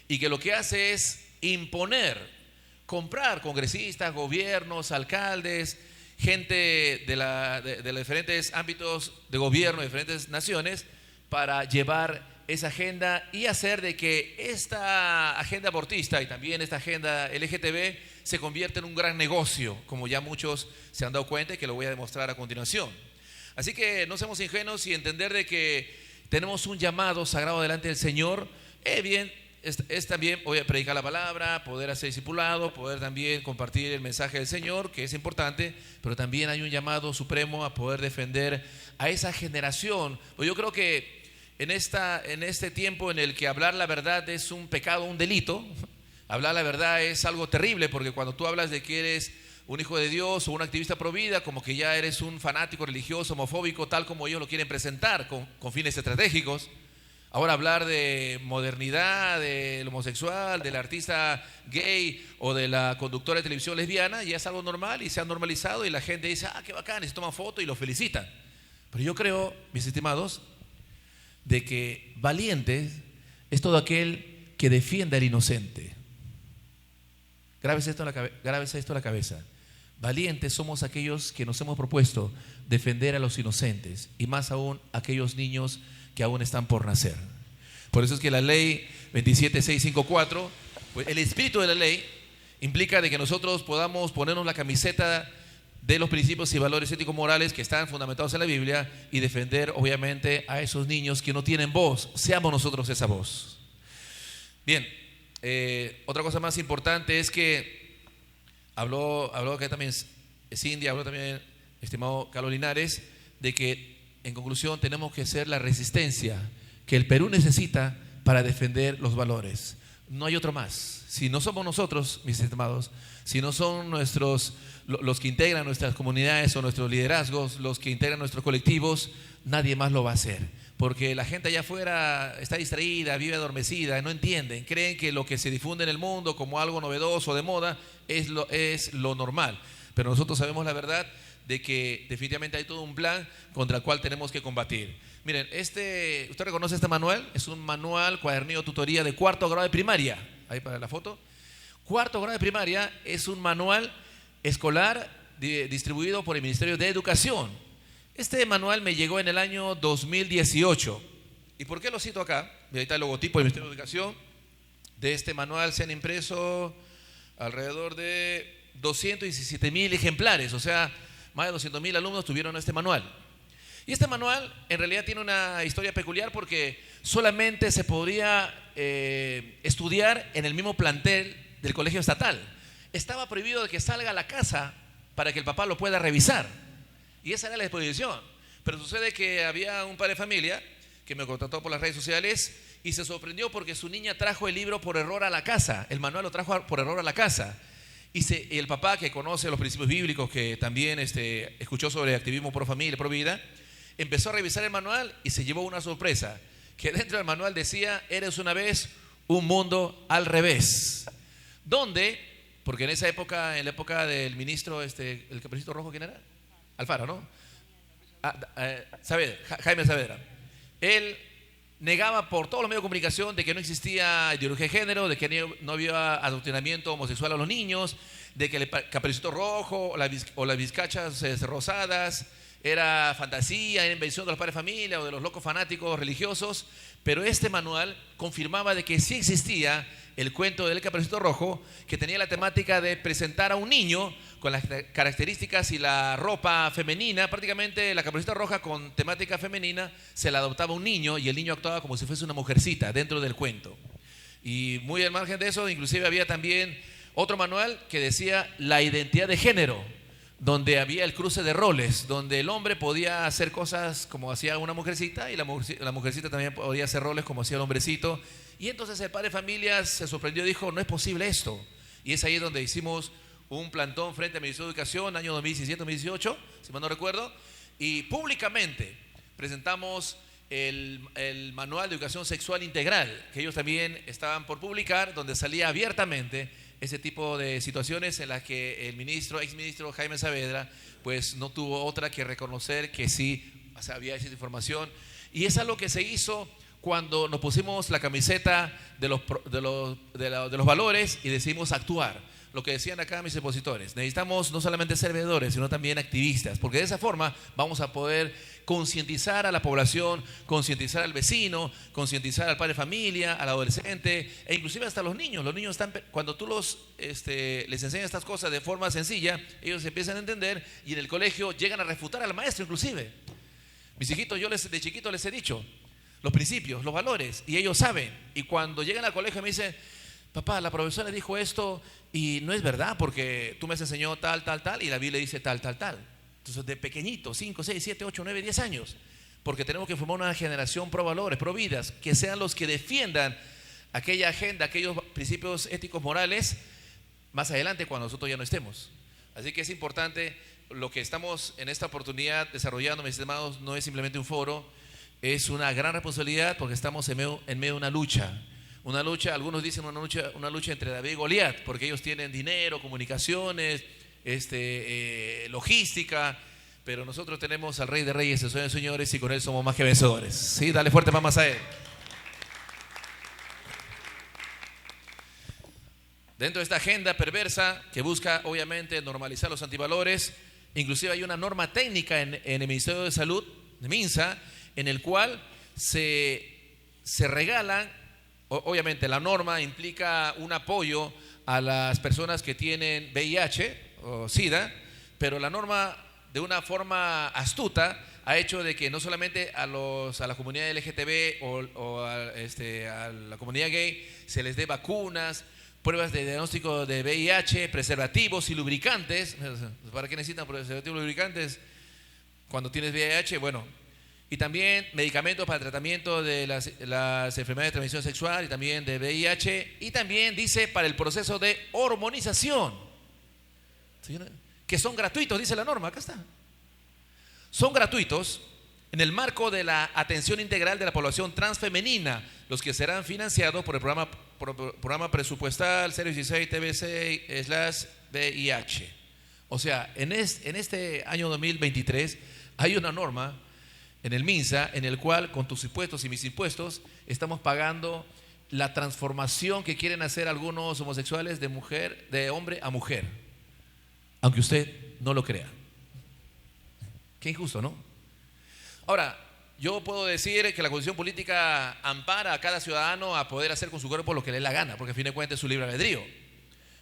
y que lo que hace es imponer, comprar congresistas, gobiernos, alcaldes, gente de los diferentes ámbitos de gobierno de diferentes naciones para llevar esa agenda y hacer de que esta agenda abortista y también esta agenda LGTB se convierta en un gran negocio, como ya muchos se han dado cuenta y que lo voy a demostrar a continuación. Así que no seamos ingenuos y entender de que tenemos un llamado sagrado delante del Señor. Bien, es también poder predicar la palabra, poder hacer discipulado, poder también compartir el mensaje del Señor, que es importante, pero también hay un llamado supremo a poder defender a esa generación. Pues yo creo que en este tiempo en el que hablar la verdad es un pecado, un delito, hablar la verdad es algo terrible, porque cuando tú hablas de que eres un hijo de Dios o un activista pro vida, como que ya eres un fanático religioso, homofóbico, tal como ellos lo quieren presentar, con fines estratégicos. Ahora hablar de modernidad, del homosexual, del artista gay o de la conductora de televisión lesbiana ya es algo normal y se ha normalizado y la gente dice: qué bacán, y se toman foto y lo felicitan. Pero yo creo, mis estimados, de que valiente es todo aquel que defienda al inocente. Grábese esto en la cabeza. Valientes somos aquellos que nos hemos propuesto defender a los inocentes y más aún aquellos niños que aún están por nacer. Por eso es que la ley 27654, pues el espíritu de la ley implica de que nosotros podamos ponernos la camiseta de los principios y valores éticos morales que están fundamentados en la Biblia y defender obviamente a esos niños que no tienen voz. Seamos nosotros esa voz. Bien, otra cosa más importante es que habló acá también Cindy, habló también estimado Carlos Linares, de que en conclusión tenemos que ser la resistencia que el Perú necesita para defender los valores. No hay otro más. Si no somos nosotros, mis estimados, si no son los que integran nuestras comunidades o nuestros liderazgos, los que integran nuestros colectivos, nadie más lo va a hacer. Porque la gente allá afuera está distraída, vive adormecida, no entienden, creen que lo que se difunde en el mundo como algo novedoso, de moda, es lo normal. Pero nosotros sabemos la verdad de que definitivamente hay todo un plan contra el cual tenemos que combatir. Miren, ¿usted reconoce este manual? Es un manual, cuadernillo, tutoría de 4º grado de primaria. Ahí para la foto. 4º grado de primaria es un manual escolar distribuido por el Ministerio de Educación. Este manual me llegó en el año 2018. ¿Y por qué lo cito acá? Ahí está el logotipo del Ministerio de Educación. De este manual se han impreso alrededor de 217,000 ejemplares, o sea, más de 200,000 alumnos tuvieron este manual. Y este manual en realidad tiene una historia peculiar porque solamente se podría estudiar en el mismo plantel del colegio estatal. Estaba prohibido de que salga a la casa para que el papá lo pueda revisar. Y esa era la disposición. Pero sucede que había un padre de familia que me contactó por las redes sociales y se sorprendió porque su niña trajo el libro por error a la casa. El manual lo trajo por error a la casa. Y el papá, que conoce los principios bíblicos, que también escuchó sobre activismo pro familia, pro vida, empezó a revisar el manual y se llevó una sorpresa, que dentro del manual decía: eres una vez un mundo al revés. ¿Dónde? Porque en esa época, en la época del ministro, el Caperucito Rojo, ¿quién era? Alfaro, ¿no? Jaime Saavedra. Él negaba por todos los medios de comunicación de que no existía ideología de género, de que no había adoctrinamiento homosexual a los niños, de que el Caperucito Rojo o las vizcachas rosadas era fantasía, era invención de los padres de familia o de los locos fanáticos religiosos. Pero este manual confirmaba de que sí existía el cuento del Caperucito Rojo, que tenía la temática de presentar a un niño con las características y la ropa femenina. Prácticamente la Caperucita Roja con temática femenina se la adoptaba un niño y el niño actuaba como si fuese una mujercita dentro del cuento. Y muy al margen de eso, inclusive había también otro manual que decía la identidad de género, donde había el cruce de roles, donde el hombre podía hacer cosas como hacía una mujercita y la mujercita también podía hacer roles como hacía el hombrecito. Y entonces el padre de familia se sorprendió y dijo, no es posible esto. Y es ahí donde hicimos un plantón frente al Ministerio de Educación, año 2017-2018, si mal no recuerdo, y públicamente presentamos el Manual de Educación Sexual Integral, que ellos también estaban por publicar, donde salía abiertamente ese tipo de situaciones en las que el exministro Jaime Saavedra, pues no tuvo otra que reconocer que sí había esa información. Y es algo que se hizo cuando nos pusimos la camiseta de los valores y decidimos actuar. Lo que decían acá mis expositores, necesitamos no solamente ser veedores, sino también activistas, porque de esa forma vamos a poder concientizar a la población, concientizar al vecino, concientizar al padre de familia, al adolescente, e inclusive hasta los niños. Los niños están, cuando tú les enseñas estas cosas de forma sencilla, ellos empiezan a entender y en el colegio llegan a refutar al maestro inclusive. Mis hijitos, de chiquito les he dicho los principios, los valores, y ellos saben. Y cuando llegan al colegio me dicen, papá, la profesora dijo esto y no es verdad porque tú me has enseñado tal, y la Biblia dice tal. Entonces de pequeñito, 5, 6, 7, 8, 9, 10 años, porque tenemos que formar una generación pro valores, pro vidas, que sean los que defiendan aquella agenda, aquellos principios éticos morales más adelante cuando nosotros ya no estemos. Así que es importante lo que estamos en esta oportunidad desarrollando, mis estimados, no es simplemente un foro, es una gran responsabilidad porque estamos en medio de una lucha. Una lucha, algunos dicen una lucha entre David y Goliat, porque ellos tienen dinero, comunicaciones, logística, pero nosotros tenemos al Rey de Reyes, el Señor de Señores, y con Él somos más que vencedores. Sí, dale fuerte palmas a Él. Dentro de esta agenda perversa que busca obviamente normalizar los antivalores, inclusive hay una norma técnica en el Ministerio de Salud, de MINSA, en el cual se regalan. Obviamente la norma implica un apoyo a las personas que tienen VIH o SIDA, pero la norma de una forma astuta ha hecho de que no solamente a la comunidad LGTB o a la comunidad gay se les dé vacunas, pruebas de diagnóstico de VIH, preservativos y lubricantes. ¿Para qué necesitan preservativos y lubricantes cuando tienes VIH? Bueno, y también medicamentos para el tratamiento de las enfermedades de transmisión sexual y también de VIH. Y también dice para el proceso de hormonización, que son gratuitos, dice la norma, acá está. Son gratuitos en el marco de la atención integral de la población transfemenina, los que serán financiados por el programa presupuestal 016 TBC/VIH. O sea, en este año 2023 hay una norma en el MINSA, en el cual con tus impuestos y mis impuestos estamos pagando la transformación que quieren hacer algunos homosexuales de hombre a mujer, aunque usted no lo crea. Qué injusto, ¿no? Ahora, yo puedo decir que la Constitución política ampara a cada ciudadano a poder hacer con su cuerpo lo que le dé la gana, porque a fin de cuentas es su libre albedrío.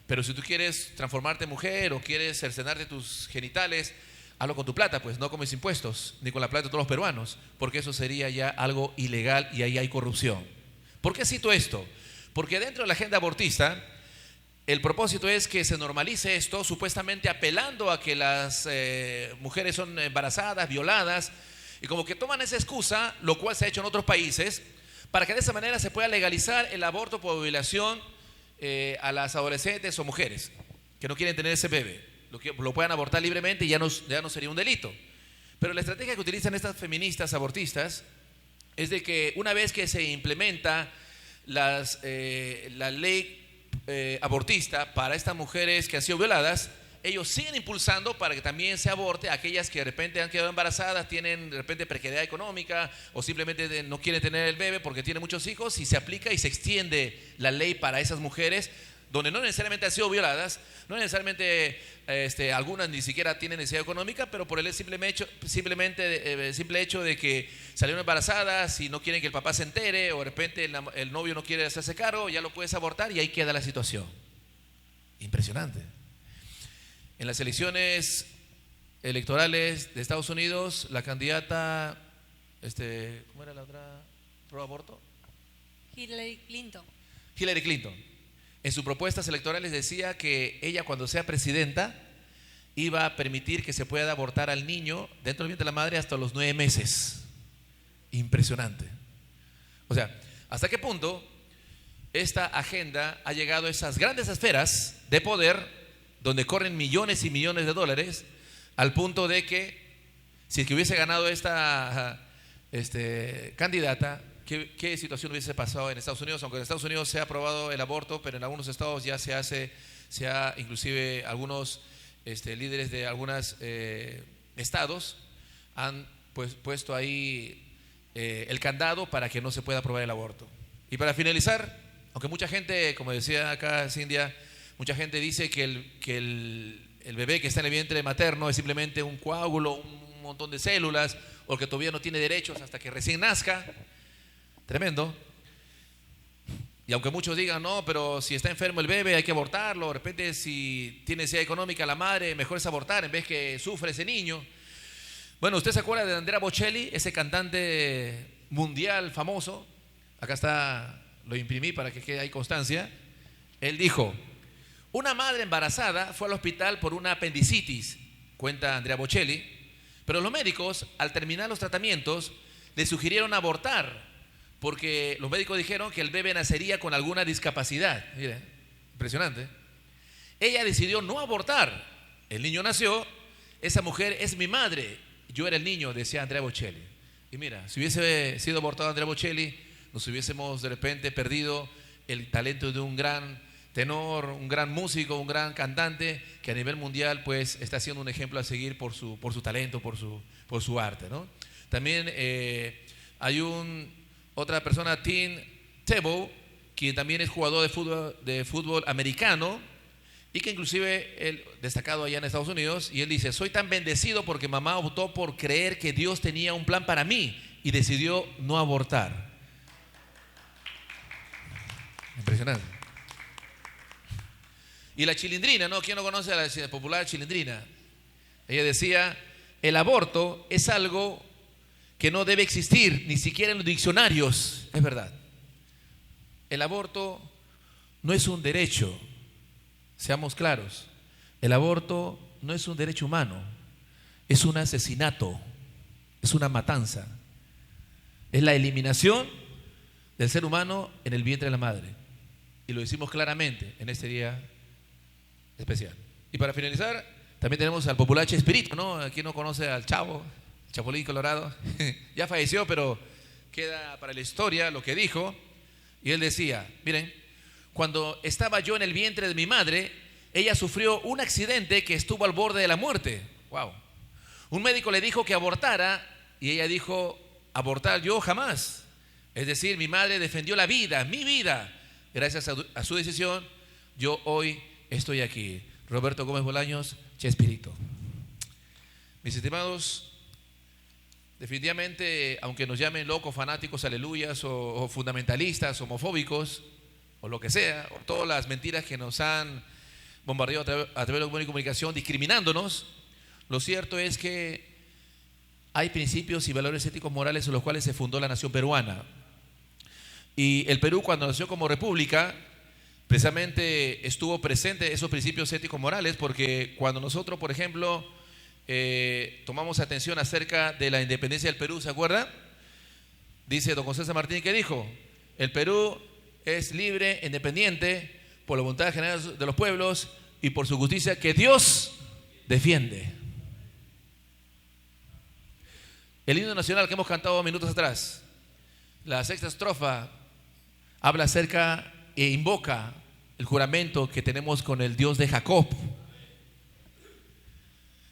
Pero si tú quieres transformarte en mujer o quieres cercenarte tus genitales, hazlo con tu plata, pues no con mis impuestos, ni con la plata de todos los peruanos, porque eso sería ya algo ilegal y ahí hay corrupción. ¿Por qué cito esto? Porque dentro de la agenda abortista, el propósito es que se normalice esto, supuestamente apelando a que las mujeres son embarazadas, violadas, y como que toman esa excusa, lo cual se ha hecho en otros países, para que de esa manera se pueda legalizar el aborto por violación a las adolescentes o mujeres que no quieren tener ese bebé. Lo puedan abortar libremente y ya no sería un delito. Pero la estrategia que utilizan estas feministas abortistas es de que una vez que se implementa la ley abortista para estas mujeres que han sido violadas, ellos siguen impulsando para que también se aborte a aquellas que de repente han quedado embarazadas, tienen de repente precariedad económica o simplemente no quieren tener el bebé porque tienen muchos hijos, y se aplica y se extiende la ley para esas mujeres donde no necesariamente han sido violadas, no necesariamente algunas ni siquiera tienen necesidad económica, pero por el simple hecho de que salieron embarazadas y no quieren que el papá se entere, o de repente el novio no quiere hacerse cargo, ya lo puedes abortar y ahí queda la situación. Impresionante. En las elecciones electorales de Estados Unidos, la candidata, ¿cómo era la otra pro aborto? Hillary Clinton. Hillary Clinton. En sus propuestas electorales decía que ella, cuando sea presidenta, iba a permitir que se pueda abortar al niño dentro del vientre de la madre hasta los 9 meses. Impresionante. O sea, ¿hasta qué punto esta agenda ha llegado a esas grandes esferas de poder donde corren millones y millones de dólares, al punto de que si es que hubiese ganado esta candidata, ¿qué situación hubiese pasado en Estados Unidos? Aunque en Estados Unidos se ha aprobado el aborto, pero en algunos estados ya inclusive algunos líderes de algunos estados han puesto ahí el candado para que no se pueda aprobar el aborto. Y para finalizar, aunque mucha gente, como decía acá Cindia, mucha gente dice que el bebé que está en el vientre materno es simplemente un coágulo, un montón de células, o que todavía no tiene derechos hasta que recién nazca. Tremendo. Y aunque muchos digan, no, pero si está enfermo el bebé hay que abortarlo, de repente si tiene necesidad económica la madre, mejor es abortar en vez que sufre ese niño. Bueno, ¿usted se acuerda de Andrea Bocelli, ese cantante mundial famoso? Acá está, lo imprimí para que quede ahí constancia. Él dijo: una madre embarazada fue al hospital por una apendicitis, cuenta Andrea Bocelli, pero los médicos, al terminar los tratamientos, le sugirieron abortar, porque los médicos dijeron que el bebé nacería con alguna discapacidad. Mira, impresionante. Ella decidió no abortar. El niño nació. Esa mujer es mi madre. Yo era el niño, decía Andrea Bocelli. Y mira, si hubiese sido abortado Andrea Bocelli, nos hubiésemos de repente perdido el talento de un gran tenor, un gran músico, un gran cantante que a nivel mundial pues está siendo un ejemplo a seguir por su talento, por su arte, ¿no? También hay otra persona, Tim Tebow, quien también es jugador de fútbol americano y que inclusive él destacado allá en Estados Unidos, y él dice: soy tan bendecido porque mamá optó por creer que Dios tenía un plan para mí y decidió no abortar. Impresionante. Y la Chilindrina, ¿no? ¿Quién no conoce a la popular Chilindrina? Ella decía: el aborto es algo que no debe existir, ni siquiera en los diccionarios. Es verdad. El aborto no es un derecho, seamos claros. El aborto no es un derecho humano, es un asesinato, es una matanza. Es la eliminación del ser humano en el vientre de la madre. Y lo decimos claramente en este día especial. Y para finalizar, también tenemos al popular Chespirito, ¿no? ¿Quién no conoce al Chavo? Chapulín Colorado. Ya falleció, pero queda para la historia lo que dijo. Y él decía: miren, cuando estaba yo en el vientre de mi madre, ella sufrió un accidente que estuvo al borde de la muerte. Wow. Un médico le dijo que abortara y ella dijo: abortar yo jamás. Es decir, mi madre defendió la vida, mi vida. Gracias a su decisión, yo hoy estoy aquí. Roberto Gómez Bolaños, Chespirito. Mis estimados, definitivamente, aunque nos llamen locos, fanáticos, aleluyas, o fundamentalistas, homofóbicos, o lo que sea, o todas las mentiras que nos han bombardeado a través de la comunicación, discriminándonos, lo cierto es que hay principios y valores éticos morales en los cuales se fundó la nación peruana. Y el Perú, cuando nació como república, precisamente estuvo presente esos principios éticos morales, porque cuando nosotros, por ejemplo, tomamos atención acerca de la independencia del Perú, ¿se acuerdan? Dice don José San Martín, que dijo: el Perú es libre, independiente, por la voluntad general de los pueblos y por su justicia que Dios defiende. El himno nacional que hemos cantado minutos atrás, la sexta estrofa: habla acerca e invoca el juramento que tenemos con el Dios de Jacob.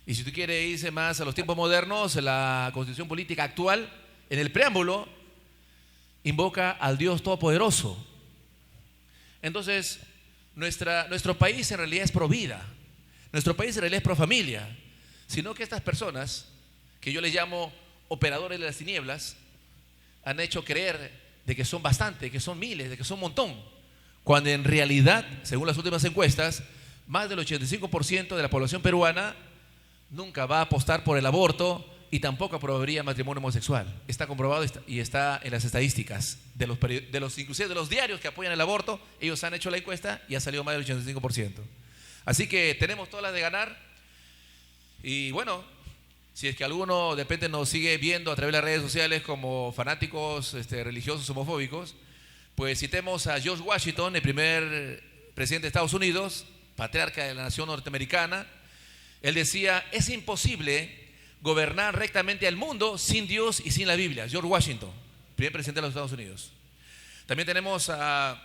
Y si tú quieres irse más a los tiempos modernos, la constitución política actual, en el preámbulo, invoca al Dios Todopoderoso. Entonces, nuestro país en realidad es pro vida, nuestro país en realidad es pro familia, sino que estas personas, que yo les llamo operadores de las tinieblas, han hecho creer de que son bastante, que son miles, de que son un montón, cuando en realidad, según las últimas encuestas, más del 85% de la población peruana nunca va a apostar por el aborto y tampoco aprobaría matrimonio homosexual. Está comprobado y está en las estadísticas inclusive de los diarios que apoyan el aborto. Ellos han hecho la encuesta y ha salido más del 85%. Así que tenemos todas las de ganar. Y bueno, si es que alguno de repente nos sigue viendo a través de las redes sociales como fanáticos religiosos homofóbicos, pues citemos a George Washington, el primer presidente de Estados Unidos, patriarca de la nación norteamericana. Él decía: es imposible gobernar rectamente al mundo sin Dios y sin la Biblia. George Washington, primer presidente de los Estados Unidos. También tenemos a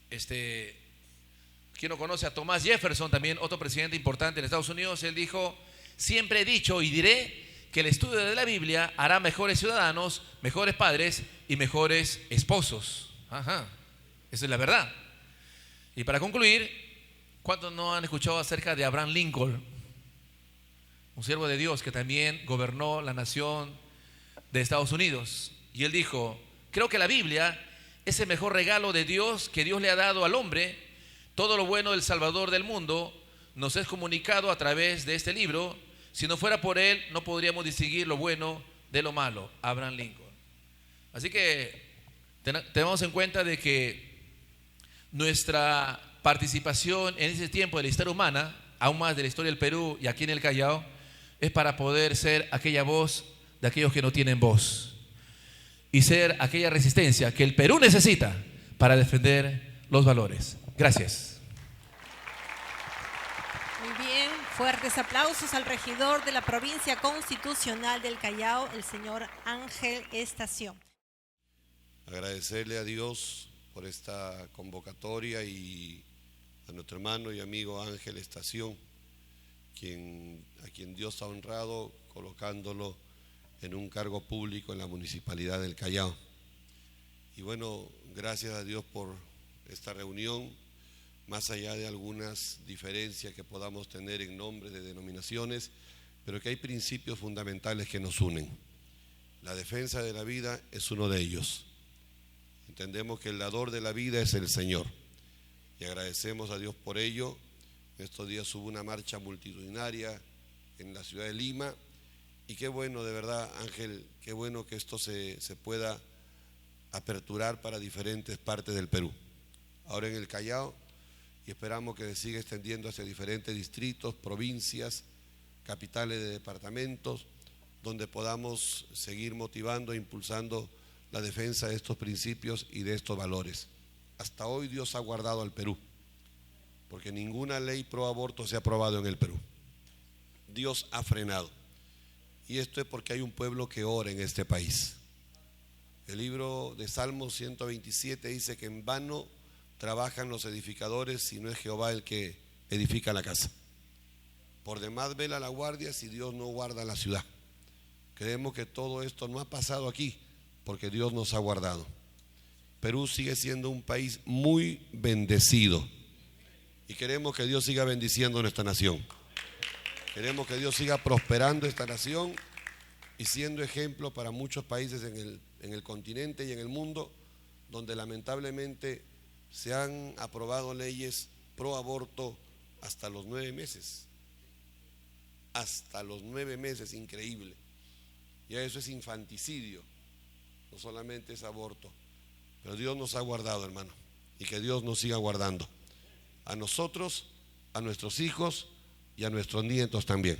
¿quién no conoce? A Thomas Jefferson, también otro presidente importante en Estados Unidos. Él dijo: siempre he dicho y diré que el estudio de la Biblia hará mejores ciudadanos, mejores padres y mejores esposos. Ajá, esa es la verdad. Y para concluir, ¿cuántos no han escuchado acerca de Abraham Lincoln? Un siervo de Dios que también gobernó la nación de Estados Unidos. Y él dijo: creo que la Biblia es el mejor regalo de Dios que Dios le ha dado al hombre. Todo lo bueno del Salvador del mundo nos es comunicado a través de este libro. Si no fuera por él, no podríamos distinguir lo bueno de lo malo. Abraham Lincoln. Así que tenemos en cuenta de que nuestra participación en ese tiempo de la historia humana, aún más de la historia del Perú y aquí en el Callao, es para poder ser aquella voz de aquellos que no tienen voz y ser aquella resistencia que el Perú necesita para defender los valores. Gracias. Muy bien, fuertes aplausos al regidor de la Provincia Constitucional del Callao, el señor Ángel Estación. Agradecerle a Dios por esta convocatoria y a nuestro hermano y amigo Ángel Estación, a quien Dios ha honrado colocándolo en un cargo público en la Municipalidad del Callao. Y bueno, gracias a Dios por esta reunión, más allá de algunas diferencias que podamos tener en nombres de denominaciones, pero que hay principios fundamentales que nos unen. La defensa de la vida es uno de ellos. Entendemos que el dador de la vida es el Señor y agradecemos a Dios por ello. Estos días hubo una marcha multitudinaria en la ciudad de Lima y qué bueno, de verdad, Ángel, qué bueno que esto se pueda aperturar para diferentes partes del Perú. Ahora en el Callao, y esperamos que se siga extendiendo hacia diferentes distritos, provincias, capitales de departamentos, donde podamos seguir motivando e impulsando la defensa de estos principios y de estos valores. Hasta hoy Dios ha guardado al Perú, porque ninguna ley pro aborto se ha aprobado en el Perú. Dios ha frenado. Y esto es porque hay un pueblo que ora en este país. El libro de Salmos 127 dice que en vano trabajan los edificadores si no es Jehová el que edifica la casa. Por demás vela la guardia si Dios no guarda la ciudad. Creemos que todo esto no ha pasado aquí porque Dios nos ha guardado. Perú sigue siendo un país muy bendecido y queremos que Dios siga bendiciendo nuestra nación. Queremos que Dios siga prosperando esta nación y siendo ejemplo para muchos países en el continente y en el mundo, donde lamentablemente se han aprobado leyes pro aborto hasta los 9 meses. Hasta los 9 meses, increíble. Y eso es infanticidio, no solamente es aborto. Pero Dios nos ha guardado, hermano, y que Dios nos siga guardando. A nosotros, a nuestros hijos y a nuestros nietos también.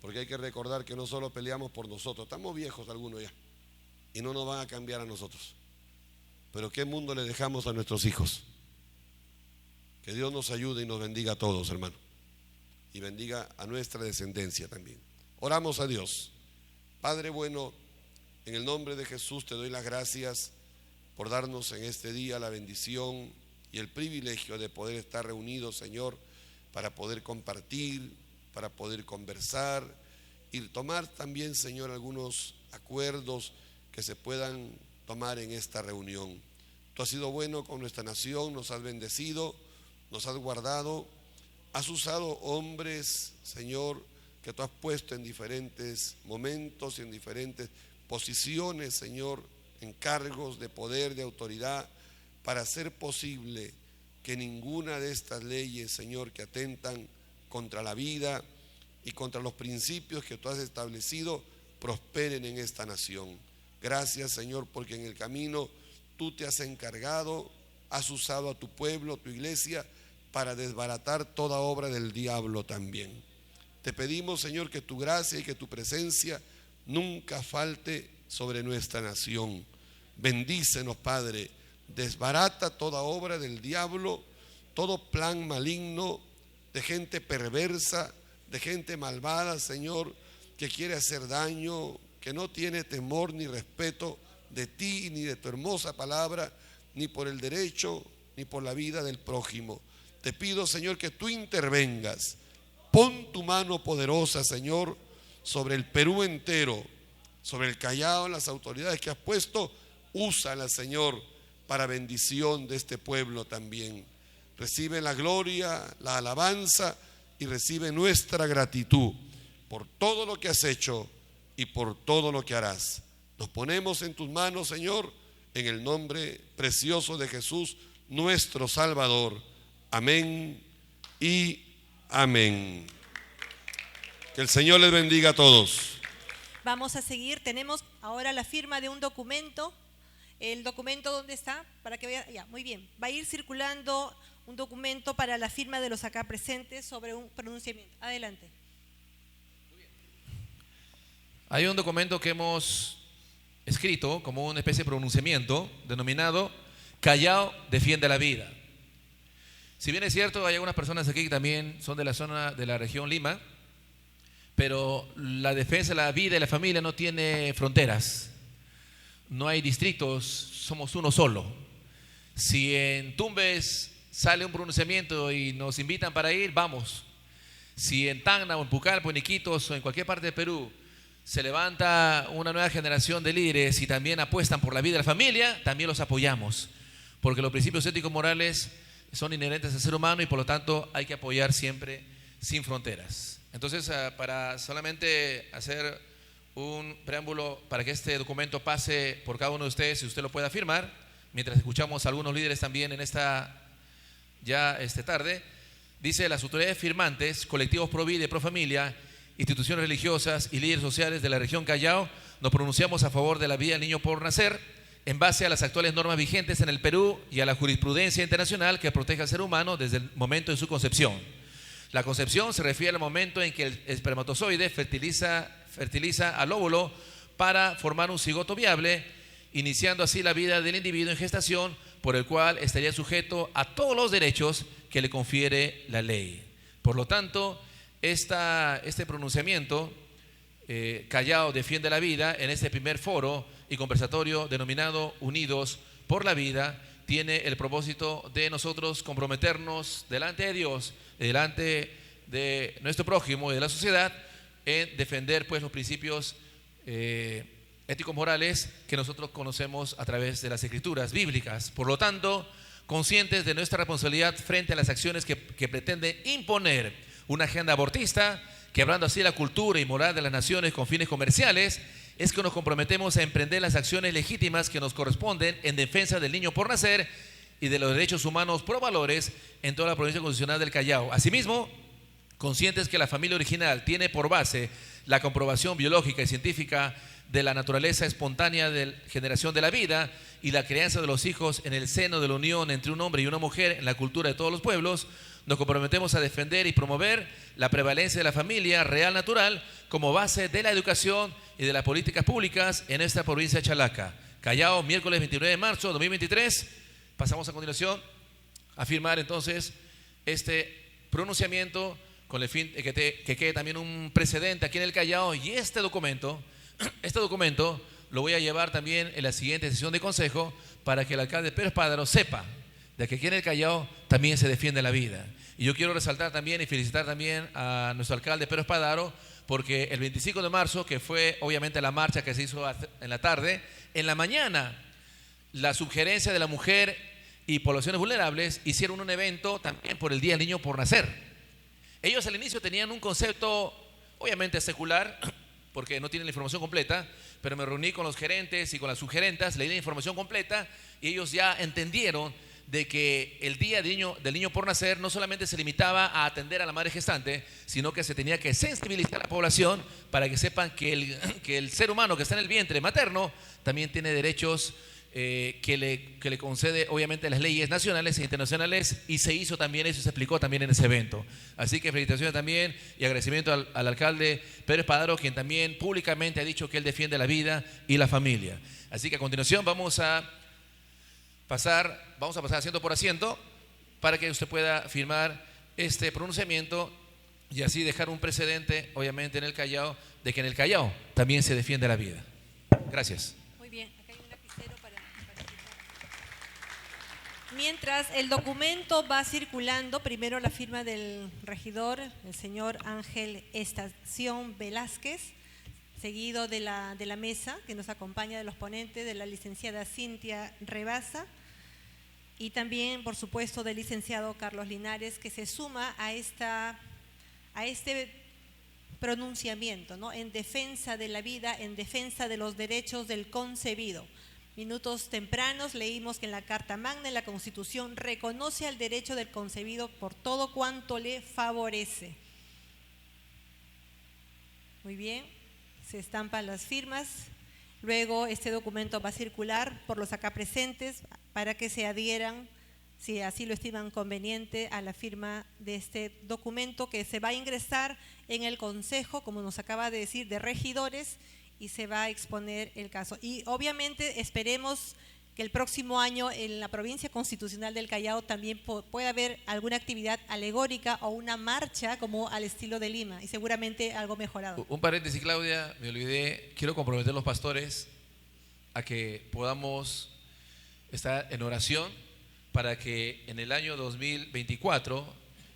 Porque hay que recordar que no solo peleamos por nosotros, estamos viejos algunos ya, y no nos van a cambiar a nosotros. Pero ¿qué mundo le dejamos a nuestros hijos? Que Dios nos ayude y nos bendiga a todos, hermano, y bendiga a nuestra descendencia también. Oramos a Dios. Padre bueno, en el nombre de Jesús te doy las gracias por darnos en este día la bendición y el privilegio de poder estar reunidos, Señor, para poder compartir, para poder conversar y tomar también, Señor, algunos acuerdos que se puedan tomar en esta reunión. Tú has sido bueno con nuestra nación, nos has bendecido, nos has guardado, has usado hombres, Señor, que tú has puesto en diferentes momentos y en diferentes posiciones, Señor, en cargos de poder, de autoridad, para hacer posible que ninguna de estas leyes, Señor, que atentan contra la vida y contra los principios que tú has establecido, prosperen en esta nación. Gracias, Señor, porque en el camino tú te has encargado, has usado a tu pueblo, tu iglesia, para desbaratar toda obra del diablo también. Te pedimos, Señor, que tu gracia y que tu presencia nunca falte sobre nuestra nación. Bendícenos, Padre, desbarata toda obra del diablo, todo plan maligno de gente perversa, de gente malvada, Señor, que quiere hacer daño, que no tiene temor ni respeto de ti, ni de tu hermosa palabra, ni por el derecho, ni por la vida del prójimo. Te pido, Señor, que tú intervengas. Pon tu mano poderosa, Señor, sobre el Perú entero, sobre el Callao, las autoridades que has puesto. Úsala, Señor, para bendición de este pueblo también. Recibe la gloria, la alabanza y recibe nuestra gratitud por todo lo que has hecho y por todo lo que harás. Nos ponemos en tus manos, Señor, en el nombre precioso de Jesús, nuestro Salvador. Amén y amén. Que el Señor les bendiga a todos. Vamos a seguir. Tenemos ahora la firma de un documento. ¿El documento dónde está? Para que vea. Ya, muy bien. Va a ir circulando un documento para la firma de los acá presentes sobre un pronunciamiento. Adelante. Hay un documento que hemos escrito como una especie de pronunciamiento denominado Callao defiende la vida. Si bien es cierto, hay algunas personas aquí que también son de la zona de la región Lima, pero la defensa de la vida y la familia no tiene fronteras, no hay distritos, somos uno solo. Si en Tumbes sale un pronunciamiento y nos invitan para ir, vamos. Si en Tacna o en Pucallpa, en Iquitos o en cualquier parte de Perú se levanta una nueva generación de líderes y también apuestan por la vida y la familia, también los apoyamos, porque los principios éticos morales son inherentes al ser humano y por lo tanto hay que apoyar siempre sin fronteras. Entonces, para solamente hacer un preámbulo para que este documento pase por cada uno de ustedes, si usted lo pueda firmar, mientras escuchamos a algunos líderes también en esta tarde, dice: las autoridades firmantes, colectivos pro vida y pro familia, instituciones religiosas y líderes sociales de la región Callao, nos pronunciamos a favor de la vida del niño por nacer en base a las actuales normas vigentes en el Perú y a la jurisprudencia internacional que protege al ser humano desde el momento de su concepción. La concepción se refiere al momento en que el espermatozoide fertiliza al óvulo para formar un cigoto viable, iniciando así la vida del individuo en gestación, por el cual estaría sujeto a todos los derechos que le confiere la ley. Por lo tanto, este pronunciamiento, Callao defiende la vida, en este primer foro y conversatorio denominado Unidos por la Vida, tiene el propósito de nosotros comprometernos delante de Dios, delante de nuestro prójimo y de la sociedad, en defender pues los principios éticos morales que nosotros conocemos a través de las escrituras bíblicas. Por lo tanto, conscientes de nuestra responsabilidad frente a las acciones que pretenden imponer una agenda abortista, quebrando así la cultura y moral de las naciones con fines comerciales, es que nos comprometemos a emprender las acciones legítimas que nos corresponden en defensa del niño por nacer y de los derechos humanos pro valores en toda la provincia constitucional del Callao. Asimismo, conscientes que la familia original tiene por base la comprobación biológica y científica de la naturaleza espontánea de generación de la vida y la crianza de los hijos en el seno de la unión entre un hombre y una mujer en la cultura de todos los pueblos, nos comprometemos a defender y promover la prevalencia de la familia real natural como base de la educación y de las políticas públicas en esta provincia de Chalaca. Callao, miércoles 29 de marzo de 2023. Pasamos a continuación a firmar entonces este pronunciamiento con el fin de que quede también un precedente aquí en el Callao, y este documento lo voy a llevar también en la siguiente sesión de consejo para que el alcalde Pedro Espádaro sepa de que aquí en el Callao también se defiende la vida. Y yo quiero resaltar también y felicitar también a nuestro alcalde Pedro Espádaro, porque el 25 de marzo, que fue obviamente la marcha que se hizo en la tarde, en la mañana la Subgerencia de la Mujer y Poblaciones Vulnerables hicieron un evento también por el Día del Niño por Nacer. Ellos al inicio tenían un concepto obviamente secular, porque no tienen la información completa, pero me reuní con los gerentes y con las subgerentas, le di la información completa y ellos ya entendieron de que el Día del Niño por Nacer no solamente se limitaba a atender a la madre gestante, sino que se tenía que sensibilizar a la población para que sepan que el ser humano que está en el vientre materno también tiene derechos que le concede obviamente las leyes nacionales e internacionales, y se hizo también eso y se explicó también en ese evento. Así que felicitaciones también y agradecimiento al alcalde Pedro Espádaro, quien también públicamente ha dicho que él defiende la vida y la familia. Así que a continuación vamos a pasar asiento por asiento para que usted pueda firmar este pronunciamiento y así dejar un precedente obviamente en el Callao, de que en el Callao también se defiende la vida. Gracias. Muy bien, acá hay un lapicero para mientras el documento va circulando, primero la firma del regidor, el señor Ángel Estación Velázquez, seguido de la mesa que nos acompaña, de los ponentes, de la licenciada Cintia Rebasa, y también, por supuesto, del licenciado Carlos Linares, que se suma a este pronunciamiento, ¿no?, en defensa de la vida, en defensa de los derechos del concebido. Minutos tempranos leímos que en la Carta Magna, en la Constitución, reconoce al derecho del concebido por todo cuanto le favorece. Muy bien, se estampan las firmas. Luego este documento va a circular por los acá presentes para que se adhieran, si así lo estiman conveniente, a la firma de este documento, que se va a ingresar en el Consejo, como nos acaba de decir, de regidores, y se va a exponer el caso. Y obviamente esperemos que el próximo año en la provincia constitucional del Callao también pueda haber alguna actividad alegórica o una marcha como al estilo de Lima, y seguramente algo mejorado. Un paréntesis, Claudia, me olvidé, quiero comprometer a los pastores a que podamos estar en oración para que en el año 2024,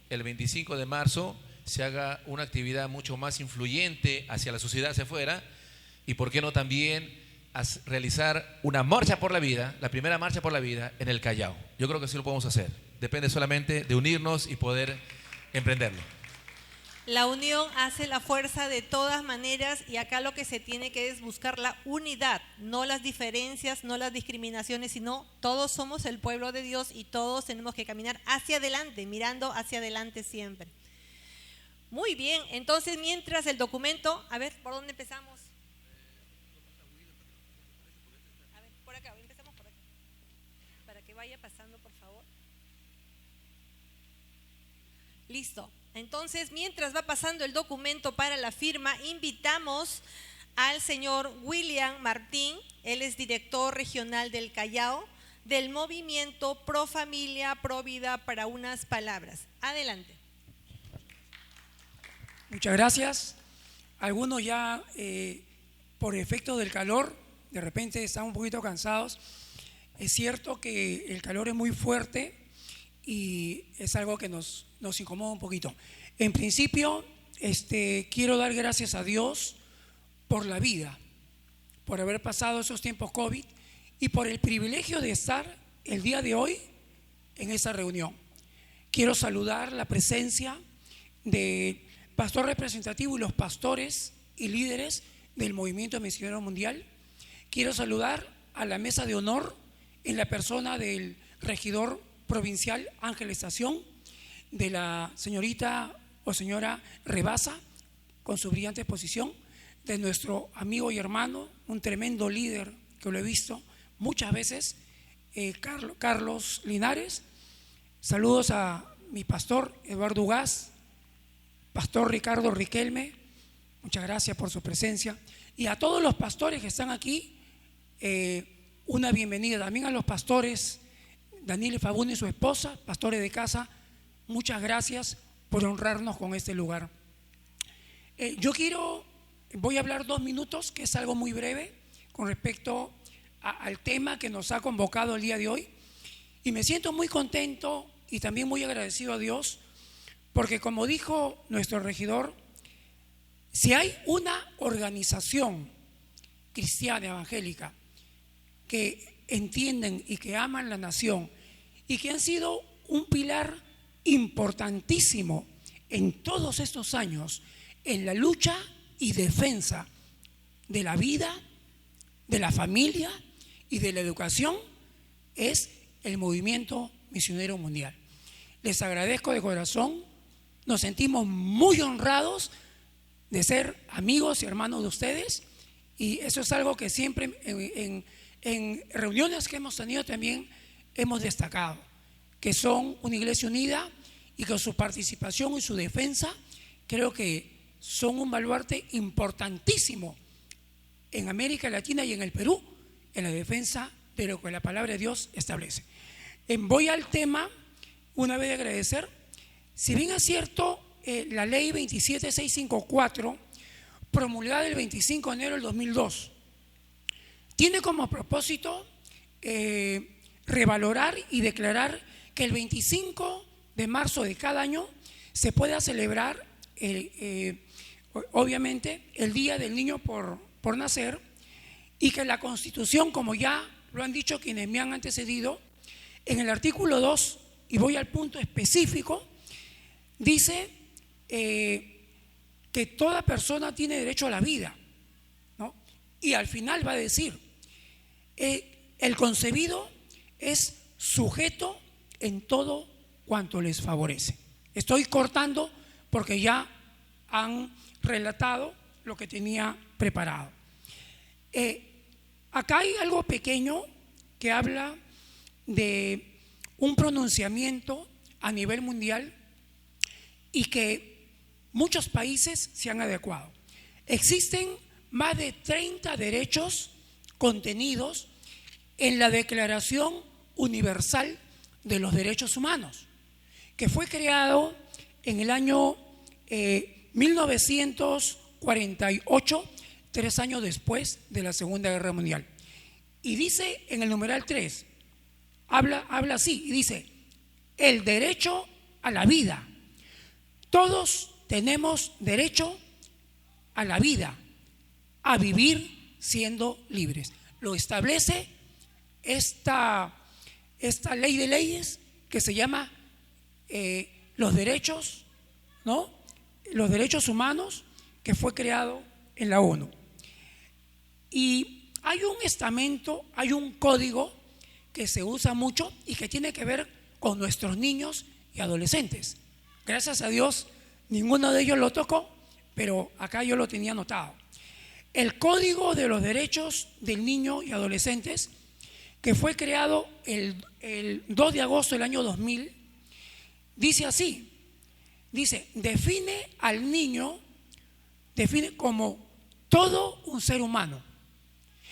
el 25 de marzo, se haga una actividad mucho más influyente hacia la sociedad hacia afuera, y por qué no también realizar una marcha por la vida, la primera marcha por la vida en el Callao. Yo creo que sí lo podemos hacer. Depende solamente de unirnos y poder emprenderlo. La unión hace la fuerza de todas maneras, y acá lo que se tiene que es buscar la unidad, no las diferencias, no las discriminaciones, sino todos somos el pueblo de Dios y todos tenemos que caminar hacia adelante, mirando hacia adelante siempre. Muy bien, entonces mientras el documento, a ver, ¿por dónde empezamos? Por acá, empezamos por acá, para que vaya pasando, por favor. Listo. Entonces, mientras va pasando el documento para la firma, invitamos al señor William Martín. Él es director regional del Callao, del movimiento Pro Familia, Pro Vida, para unas palabras. Adelante. Muchas gracias. Algunos ya por efecto del calor, de repente están un poquito cansados. Es cierto que el calor es muy fuerte y es algo que nos incomoda un poquito. En principio, quiero dar gracias a Dios por la vida, por haber pasado esos tiempos COVID y por el privilegio de estar el día de hoy en esta reunión. Quiero saludar la presencia del pastor representativo y los pastores y líderes del Movimiento Misionero Mundial. Quiero saludar a la mesa de honor en la persona del regidor provincial Ángel Estación, de la señorita o señora Rebasa, con su brillante exposición, de nuestro amigo y hermano, un tremendo líder que lo he visto muchas veces, Carlos Linares. Saludos a mi pastor Eduardo Ugaz, pastor Ricardo Riquelme, muchas gracias por su presencia, y a todos los pastores que están aquí, una bienvenida. También a los pastores Daniel Fabundo y su esposa, pastores de casa, muchas gracias por honrarnos con este lugar. Voy a hablar 2 minutos, que es algo muy breve, con respecto al tema que nos ha convocado el día de hoy. Y me siento muy contento y también muy agradecido a Dios, porque como dijo nuestro regidor, si hay una organización cristiana evangélica que entienden y que aman la nación y que han sido un pilar importantísimo en todos estos años en la lucha y defensa de la vida, de la familia y de la educación, es el Movimiento Misionero Mundial. Les agradezco de corazón, nos sentimos muy honrados de ser amigos y hermanos de ustedes, y eso es algo que siempre en reuniones que hemos tenido también hemos destacado, que son una iglesia unida y con su participación y su defensa creo que son un baluarte importantísimo en América Latina y en el Perú en la defensa de lo que la palabra de Dios establece. Voy al tema, una vez de agradecer, si bien es cierto, la ley 27654, promulgada el 25 de enero del 2002, tiene como propósito revalorar y declarar que el 25 de marzo de cada año se pueda celebrar obviamente el Día del Niño por nacer, y que la Constitución, como ya lo han dicho quienes me han antecedido, en el artículo 2, y voy al punto específico, dice que toda persona tiene derecho a la vida, ¿no? Y al final va a decir, el concebido es sujeto en todo cuanto les favorece. Estoy cortando porque ya han relatado lo que tenía preparado. Acá hay algo pequeño que habla de un pronunciamiento a nivel mundial y que muchos países se han adecuado. Existen más de 30 derechos contenidos en la Declaración Universal de los Derechos Humanos, que fue creado en el año 1948, 3 años después de la Segunda Guerra Mundial. Y dice en el numeral 3, habla así, y dice, el derecho a la vida. Todos tenemos derecho a la vida, a vivir siendo libres. Lo establece esta ley de leyes que se llama los derechos, ¿no? Los derechos humanos, que fue creado en la ONU. Y hay un estamento, hay un código que se usa mucho y que tiene que ver con nuestros niños y adolescentes. Gracias a Dios, ninguno de ellos lo tocó, pero acá yo lo tenía anotado. El Código de los Derechos del Niño y Adolescentes, que fue creado el 2 de agosto del año 2000, dice así, define al niño, define como todo un ser humano.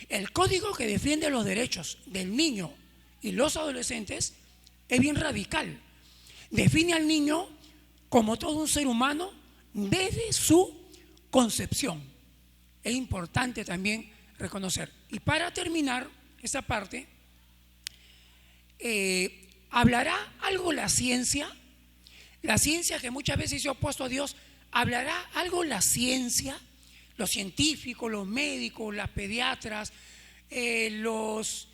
El código que defiende los derechos del niño y los adolescentes es bien radical. Define al niño como todo un ser humano desde su concepción. Es importante también reconocer. Y para terminar esta parte, ¿hablará algo la ciencia? La ciencia, que muchas veces se ha opuesto a Dios, ¿hablará algo la ciencia? Los científicos, los médicos, las pediatras, los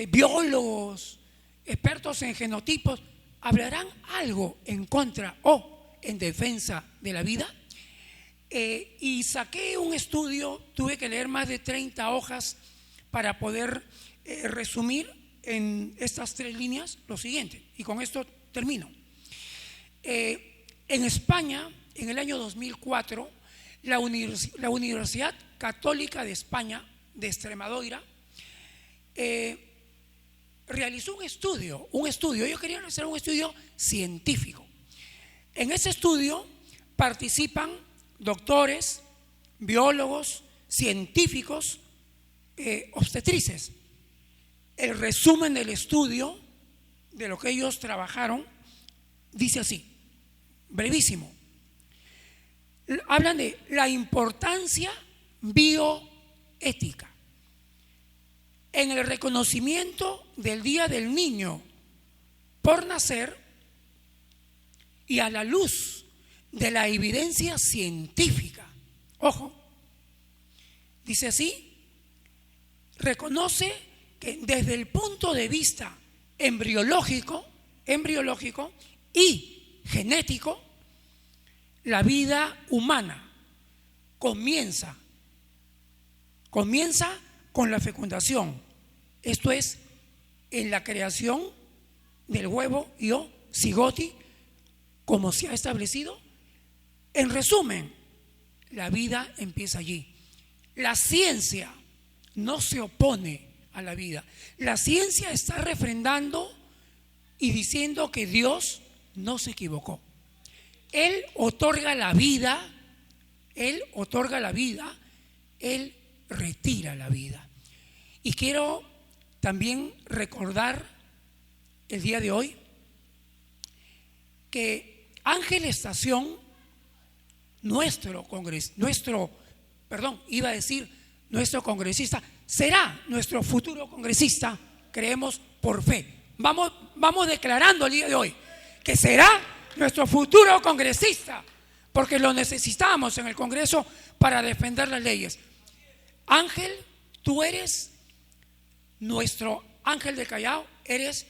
biólogos, expertos en genotipos, ¿hablarán algo en contra o en defensa de la vida? Y saqué un estudio, tuve que leer más de 30 hojas para poder resumir en estas 3 líneas lo siguiente, y con esto termino. En España, en el año 2004, la Universidad Católica de España, de Extremadura, realizó un estudio. Ellos querían hacer un estudio científico. En ese estudio participan doctores, biólogos, científicos, obstetrices. El resumen del estudio, de lo que ellos trabajaron, dice así, brevísimo. Hablan de la importancia bioética. en el reconocimiento del Día del Niño por nacer y a la luz de la evidencia científica. Ojo, dice así, reconoce que desde el punto de vista embriológico y genético, la vida humana comienza con la fecundación. Esto es, en la creación del huevo y o cigoti, como se ha establecido. En resumen, la vida empieza allí. La ciencia no se opone a la vida. La ciencia está refrendando y diciendo que Dios no se equivocó. Él otorga la vida, Él retira la vida. Y quiero también recordar el día de hoy que Ángel Estación, nuestro congresista, será nuestro futuro congresista, creemos por fe. Vamos declarando el día de hoy que será nuestro futuro congresista, porque lo necesitamos en el Congreso para defender las leyes. Ángel, tú eres nuestro Ángel del Callao, eres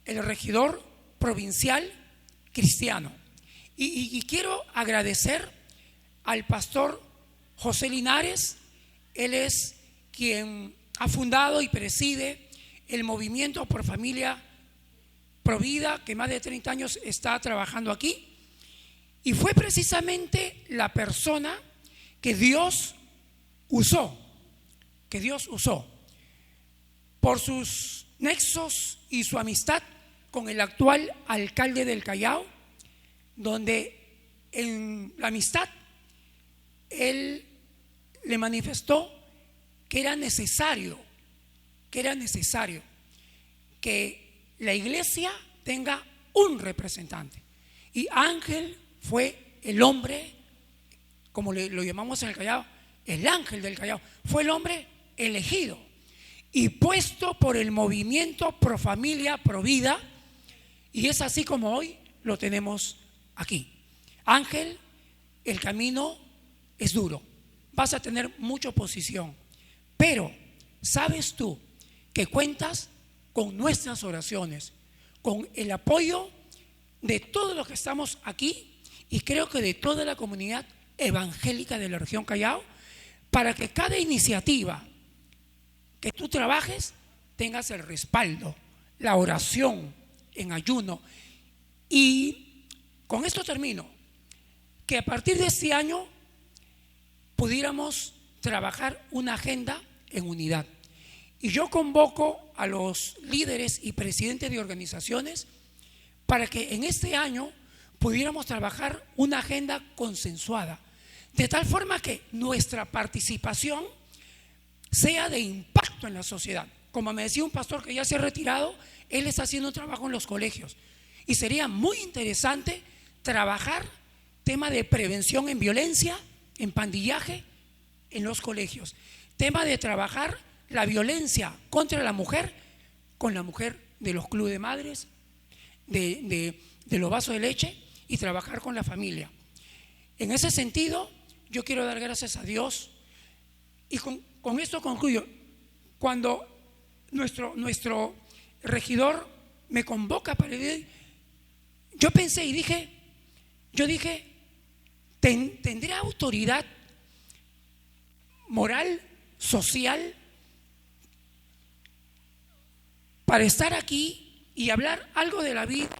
el regidor provincial cristiano. Y quiero agradecer al pastor José Linares. Él es quien ha fundado y preside el Movimiento por Familia Provida, que más de 30 años está trabajando aquí. Y fue precisamente la persona que Dios usó por sus nexos y su amistad con el actual alcalde del Callao, donde en la amistad él le manifestó que era necesario que la iglesia tenga un representante. Y Ángel fue el hombre, como lo llamamos en el Callao, el ángel del Callao, fue el hombre elegido y puesto por el Movimiento Pro Familia Pro Vida, y es así como hoy lo tenemos aquí. Ángel, el camino es duro, vas a tener mucha oposición, pero sabes tú que cuentas con nuestras oraciones, con el apoyo de todos los que estamos aquí, y creo que de toda la comunidad evangélica de la región Callao, para que cada iniciativa que tú trabajes tengas el respaldo, la oración en ayuno. Y con esto termino, que a partir de este año pudiéramos trabajar una agenda en unidad. Y yo convoco a los líderes y presidentes de organizaciones para que en este año pudiéramos trabajar una agenda consensuada, de tal forma que nuestra participación sea de impacto en la sociedad. Como me decía un pastor que ya se ha retirado, él está haciendo un trabajo en los colegios y sería muy interesante trabajar tema de prevención en violencia, en pandillaje en los colegios, tema de trabajar la violencia contra la mujer con la mujer de los clubes de madres, de los vasos de leche, y trabajar con la familia. En ese sentido, yo quiero dar gracias a Dios, y con esto concluyo. Cuando nuestro regidor me convoca para ir, yo pensé y dije, ¿tendré autoridad moral, social, para estar aquí y hablar algo de la vida?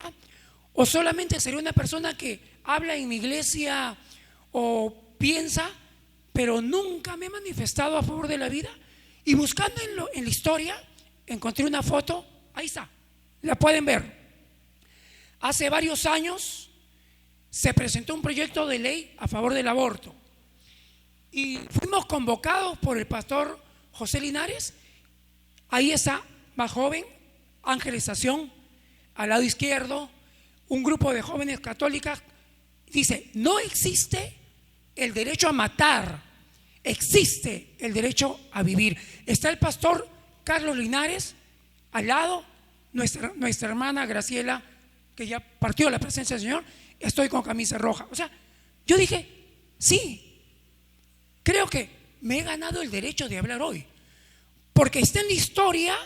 ¿O solamente seré una persona que habla en mi iglesia o piensa, pero nunca me he manifestado a favor de la vida? Y buscando en la historia, encontré una foto, ahí está, la pueden ver. Hace varios años se presentó un proyecto de ley a favor del aborto y fuimos convocados por el pastor José Linares. Ahí está, más joven, Ángel Estación, al lado izquierdo, un grupo de jóvenes católicas. Dice, no existe el derecho a matar, existe el derecho a vivir. Está el pastor Carlos Linares, al lado, nuestra hermana Graciela, que ya partió a la presencia del Señor, estoy con camisa roja. O sea, yo dije, sí, creo que me he ganado el derecho de hablar hoy, porque está en la historia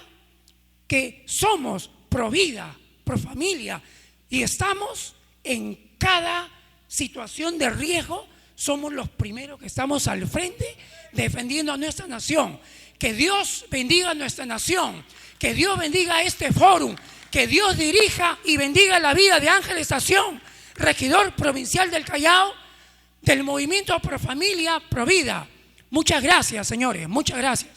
que somos pro vida, pro familia, y estamos en cada situación de riesgo, somos los primeros que estamos al frente defendiendo a nuestra nación. Que Dios bendiga a nuestra nación, que Dios bendiga a este fórum, que Dios dirija y bendiga la vida de Ángel Estación, regidor provincial del Callao, del movimiento Pro Familia, Pro Vida. Muchas gracias, señores, muchas gracias.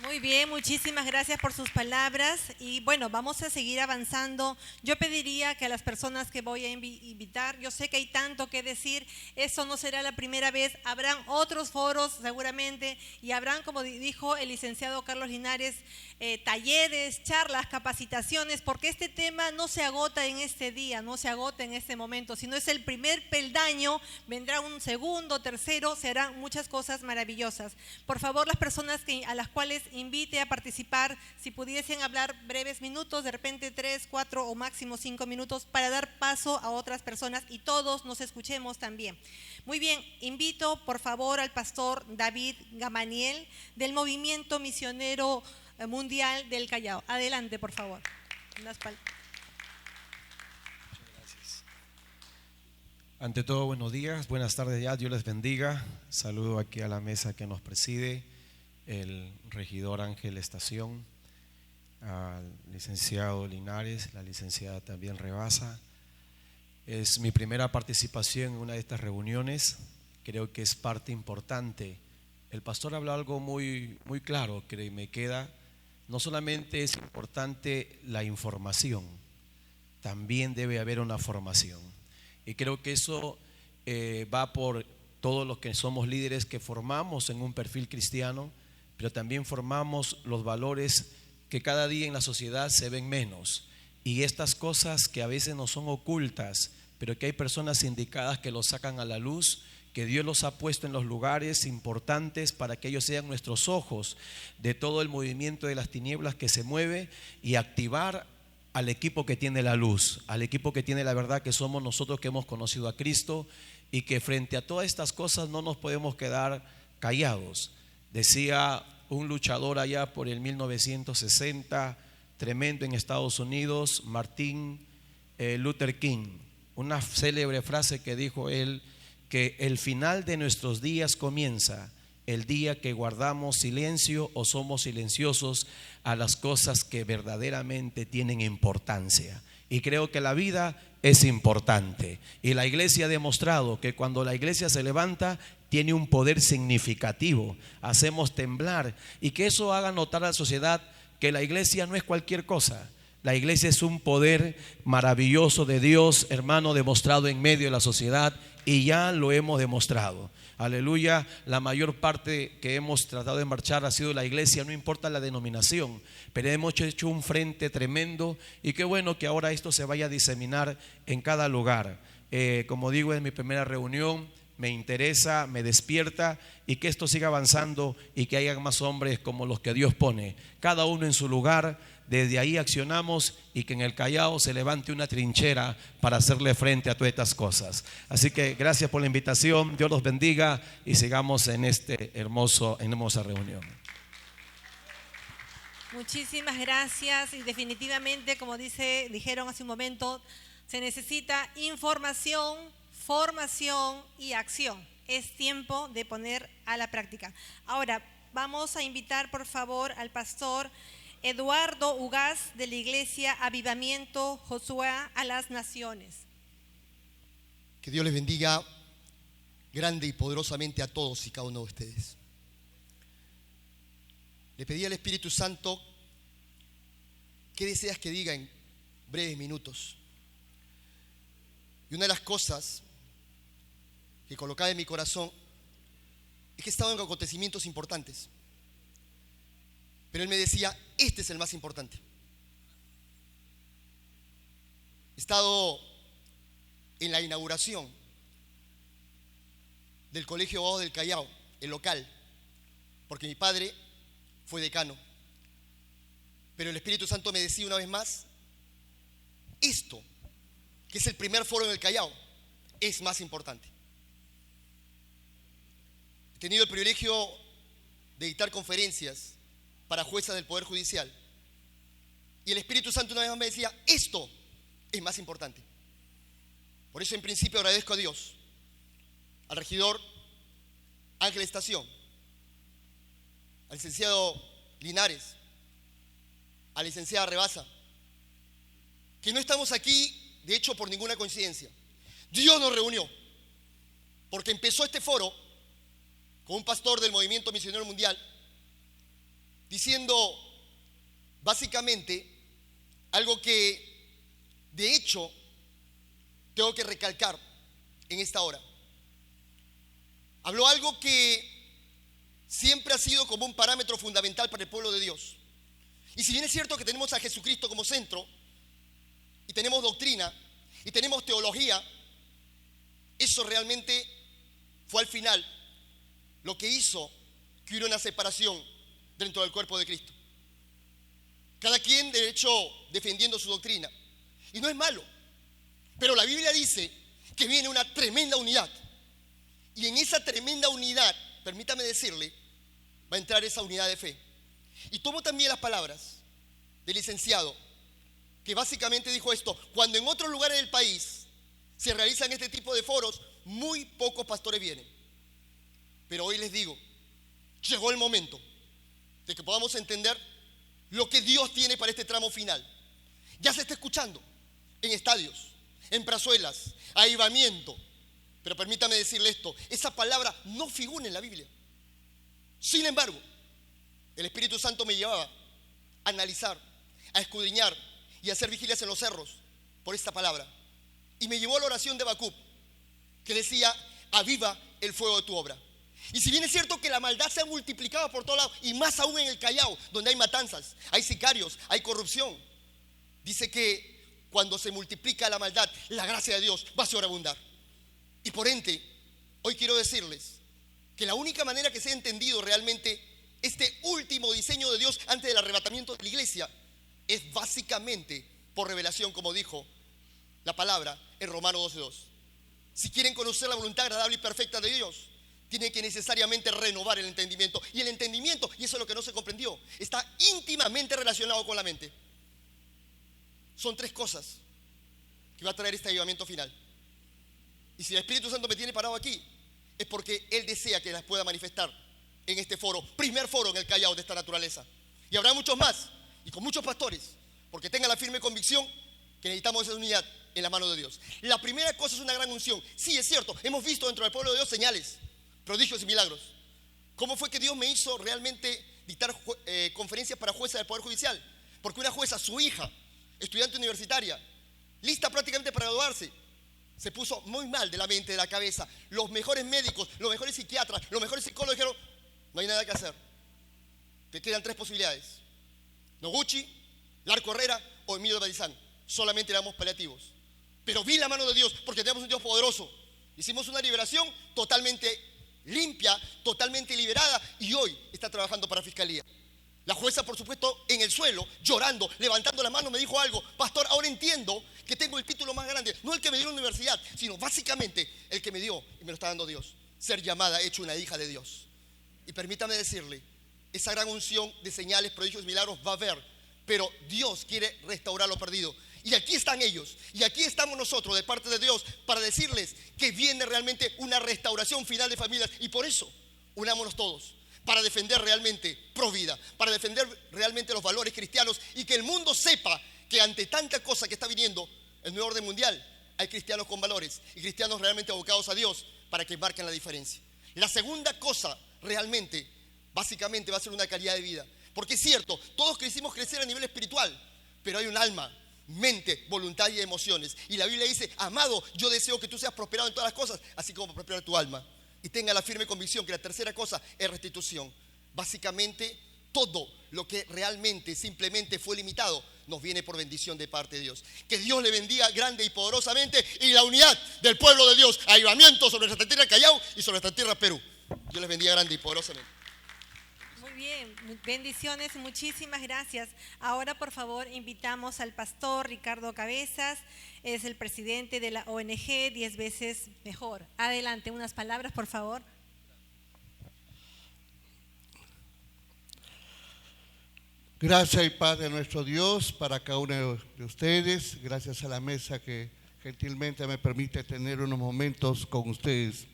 Muy bien, muchísimas gracias por sus palabras y bueno, vamos a seguir avanzando. Yo pediría que a las personas que voy a invitar, yo sé que hay tanto que decir, eso no será la primera vez, habrán otros foros seguramente y habrán, como dijo el licenciado Carlos Linares, talleres, charlas, capacitaciones, porque este tema no se agota en este día, no se agota en este momento, sino es el primer peldaño, vendrá un segundo, tercero, se harán muchas cosas maravillosas. Por favor, las personas a las cuales invite a participar, si pudiesen hablar breves minutos, de repente 3, 4 o máximo 5 minutos para dar paso a otras personas y todos nos escuchemos también. Muy bien, invito por favor al pastor David Gamaniel del Movimiento Misionero Mundial del Callao. Adelante, por favor. Muchas gracias. Ante todo, buenos días, buenas tardes ya, Dios les bendiga. Saludo aquí a la mesa que nos preside, el regidor Ángel Estación, al licenciado Linares, la licenciada también Rebasa. Es mi primera participación en una de estas reuniones, creo que es parte importante. El pastor habló algo muy claro que me queda, no solamente es importante la información, también debe haber una formación. Y creo que eso va por todos los que somos líderes que formamos en un perfil cristiano, pero también formamos los valores que cada día en la sociedad se ven menos. Y estas cosas que a veces no son ocultas, pero que hay personas indicadas que los sacan a la luz, que Dios los ha puesto en los lugares importantes para que ellos sean nuestros ojos de todo el movimiento de las tinieblas que se mueve y activar al equipo que tiene la luz, al equipo que tiene la verdad, que somos nosotros que hemos conocido a Cristo y que frente a todas estas cosas no nos podemos quedar callados. Decía un luchador allá por el 1960, tremendo en Estados Unidos, Martin Luther King, una célebre frase que dijo él, que el final de nuestros días comienza el día que guardamos silencio o somos silenciosos a las cosas que verdaderamente tienen importancia. Y creo que la vida es importante. Y la iglesia ha demostrado que cuando la iglesia se levanta, tiene un poder significativo. Hacemos temblar y que eso haga notar a la sociedad que la iglesia no es cualquier cosa. La iglesia es un poder maravilloso de Dios, hermano, demostrado en medio de la sociedad y ya lo hemos demostrado. Aleluya, la mayor parte que hemos tratado de marchar ha sido la iglesia, no importa la denominación, pero hemos hecho un frente tremendo y qué bueno que ahora esto se vaya a diseminar en cada lugar. Como digo, es mi primera reunión, me interesa, me despierta y que esto siga avanzando y que haya más hombres como los que Dios pone, cada uno en su lugar. Desde ahí accionamos y que en el Callao se levante una trinchera para hacerle frente a todas estas cosas. Así que gracias por la invitación, Dios los bendiga y sigamos en esta hermosa reunión. Muchísimas gracias y definitivamente, como dijeron hace un momento, se necesita información, formación y acción. Es tiempo de poner a la práctica. Ahora vamos a invitar por favor al pastor Eduardo Ugaz de la Iglesia Avivamiento Josué a las Naciones. Que Dios les bendiga grande y poderosamente a todos y cada uno de ustedes. Le pedí al Espíritu Santo, ¿qué deseas que diga en breves minutos? Y una de las cosas que colocaba en mi corazón es que he estado en acontecimientos importantes. Pero él me decía, este es el más importante. He estado en la inauguración del Colegio de Abogados del Callao, el local, porque mi padre fue decano. Pero el Espíritu Santo me decía una vez más, esto, que es el primer foro en el Callao, es más importante. He tenido el privilegio de dictar conferencias para juezas del Poder Judicial. Y el Espíritu Santo una vez más me decía, esto es más importante. Por eso en principio agradezco a Dios, al regidor Ángel Estación, al licenciado Linares, a la licenciada Rebasa, que no estamos aquí, de hecho, por ninguna coincidencia. Dios nos reunió, porque empezó este foro con un pastor del Movimiento Misionero Mundial, diciendo básicamente algo que, de hecho, tengo que recalcar en esta hora. Habló algo que siempre ha sido como un parámetro fundamental para el pueblo de Dios. Y si bien es cierto que tenemos a Jesucristo como centro, y tenemos doctrina, y tenemos teología, eso realmente fue al final lo que hizo que hubiera una separación dentro del cuerpo de Cristo. Cada quien, de hecho, defendiendo su doctrina. Y no es malo, pero la Biblia dice que viene una tremenda unidad. Y en esa tremenda unidad, permítame decirle, va a entrar esa unidad de fe. Y tomo también las palabras del licenciado, que básicamente dijo esto: cuando en otros lugares del país se realizan este tipo de foros, muy pocos pastores vienen. Pero hoy les digo, llegó el momento de que podamos entender lo que Dios tiene para este tramo final. Ya se está escuchando en estadios, en plazuelas, avivamiento. Pero permítame decirle esto, esa palabra no figura en la Biblia. Sin embargo, el Espíritu Santo me llevaba a analizar, a escudriñar y a hacer vigilias en los cerros por esta palabra. Y me llevó a la oración de Habacuc, que decía: aviva el fuego de tu obra. Y si bien es cierto que la maldad se ha multiplicado por todos lados, y más aún en el Callao, donde hay matanzas, hay sicarios, hay corrupción, dice que cuando se multiplica la maldad, la gracia de Dios va a sobreabundar. Y por ende, hoy quiero decirles que la única manera que se ha entendido realmente este último diseño de Dios antes del arrebatamiento de la iglesia es básicamente por revelación, como dijo la palabra en Romanos 12:2. Si quieren conocer la voluntad agradable y perfecta de Dios, tienen que necesariamente renovar el entendimiento. Y el entendimiento, y eso es lo que no se comprendió, está íntimamente relacionado con la mente. Son tres cosas que va a traer este avivamiento final. Y si el Espíritu Santo me tiene parado aquí, es porque Él desea que las pueda manifestar en este foro, primer foro en el Callao de esta naturaleza. Y habrá muchos más, y con muchos pastores, porque tengan la firme convicción que necesitamos esa unidad en la mano de Dios. La primera cosa es una gran unción. Sí, es cierto, hemos visto dentro del pueblo de Dios señales, prodigios y milagros. ¿Cómo fue que Dios me hizo realmente dictar conferencias para jueces del Poder Judicial? Porque una jueza, su hija, estudiante universitaria, lista prácticamente para graduarse, se puso muy mal de la mente, de la cabeza. Los mejores médicos, los mejores psiquiatras, los mejores psicólogos dijeron: no hay nada que hacer. Te quedan tres posibilidades: Noguchi, Larco Herrera o Emilio Badizán. Solamente le damos paliativos. Pero vi la mano de Dios, porque tenemos un Dios poderoso. Hicimos una liberación totalmente limpia, totalmente liberada, y hoy está trabajando para Fiscalía. La jueza, por supuesto, en el suelo, llorando, levantando la mano, me dijo algo: pastor, ahora entiendo que tengo el título más grande, no el que me dio la universidad, sino básicamente el que me dio, y me lo está dando Dios, ser llamada, hecho una hija de Dios. Y permítame decirle, esa gran unción de señales, prodigios y milagros va a haber, pero Dios quiere restaurar lo perdido. Y aquí están ellos, y aquí estamos nosotros de parte de Dios para decirles que viene realmente una restauración final de familias. Y por eso, unámonos todos para defender realmente Provida, para defender realmente los valores cristianos, y que el mundo sepa que ante tanta cosa que está viniendo, el nuevo orden mundial, hay cristianos con valores y cristianos realmente abocados a Dios para que marquen la diferencia. La segunda cosa realmente, básicamente, va a ser una calidad de vida. Porque es cierto, todos quisimos crecer a nivel espiritual, pero hay un alma, mente, voluntad y emociones. Y la Biblia dice: amado, yo deseo que tú seas prosperado en todas las cosas, así como prosperar tu alma. Y tenga la firme convicción que la tercera cosa es restitución. Básicamente, todo lo que realmente, simplemente fue limitado, nos viene por bendición de parte de Dios. Que Dios le bendiga grande y poderosamente, y la unidad del pueblo de Dios, avivamiento sobre nuestra tierra Callao y sobre nuestra tierra Perú. Dios les bendiga grande y poderosamente. Muy Muy bien, bendiciones, muchísimas gracias. Ahora, por favor, invitamos al pastor Ricardo Cabezas, es el presidente de la ONG 10 veces mejor. Adelante, unas palabras, por favor. Gracias y paz de nuestro Dios para cada uno de ustedes. Gracias a la mesa que gentilmente me permite tener unos momentos con ustedes.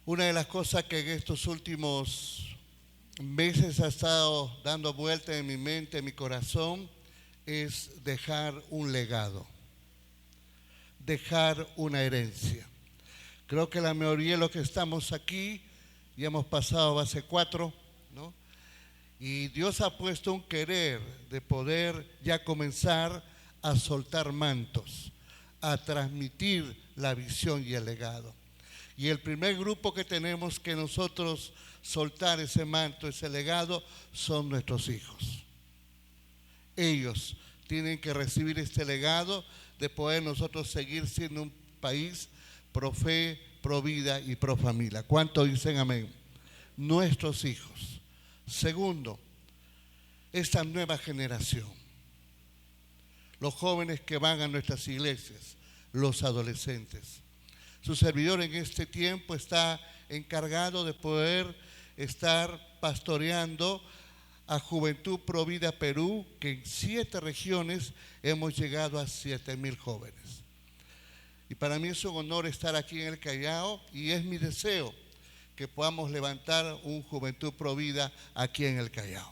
Una de las cosas que en estos últimos meses ha estado dando vuelta en mi mente, en mi corazón, es dejar un legado, dejar una herencia. Creo que la mayoría de los que estamos aquí ya hemos pasado base 4, ¿no? Y Dios ha puesto un querer de poder ya comenzar a soltar mantos, a transmitir la visión y el legado. Y el primer grupo que tenemos que nosotros soltar ese manto, ese legado, son nuestros hijos. Ellos tienen que recibir este legado de poder nosotros seguir siendo un país pro fe, pro vida y pro familia. ¿Cuántos dicen amén? Nuestros hijos. Segundo, esta nueva generación, los jóvenes que van a nuestras iglesias, los adolescentes. Su servidor en este tiempo está encargado de poder estar pastoreando a Juventud Pro Vida Perú, que en 7 regiones hemos llegado a 7,000 jóvenes. Y para mí es un honor estar aquí en el Callao y es mi deseo que podamos levantar un Juventud Pro Vida aquí en el Callao.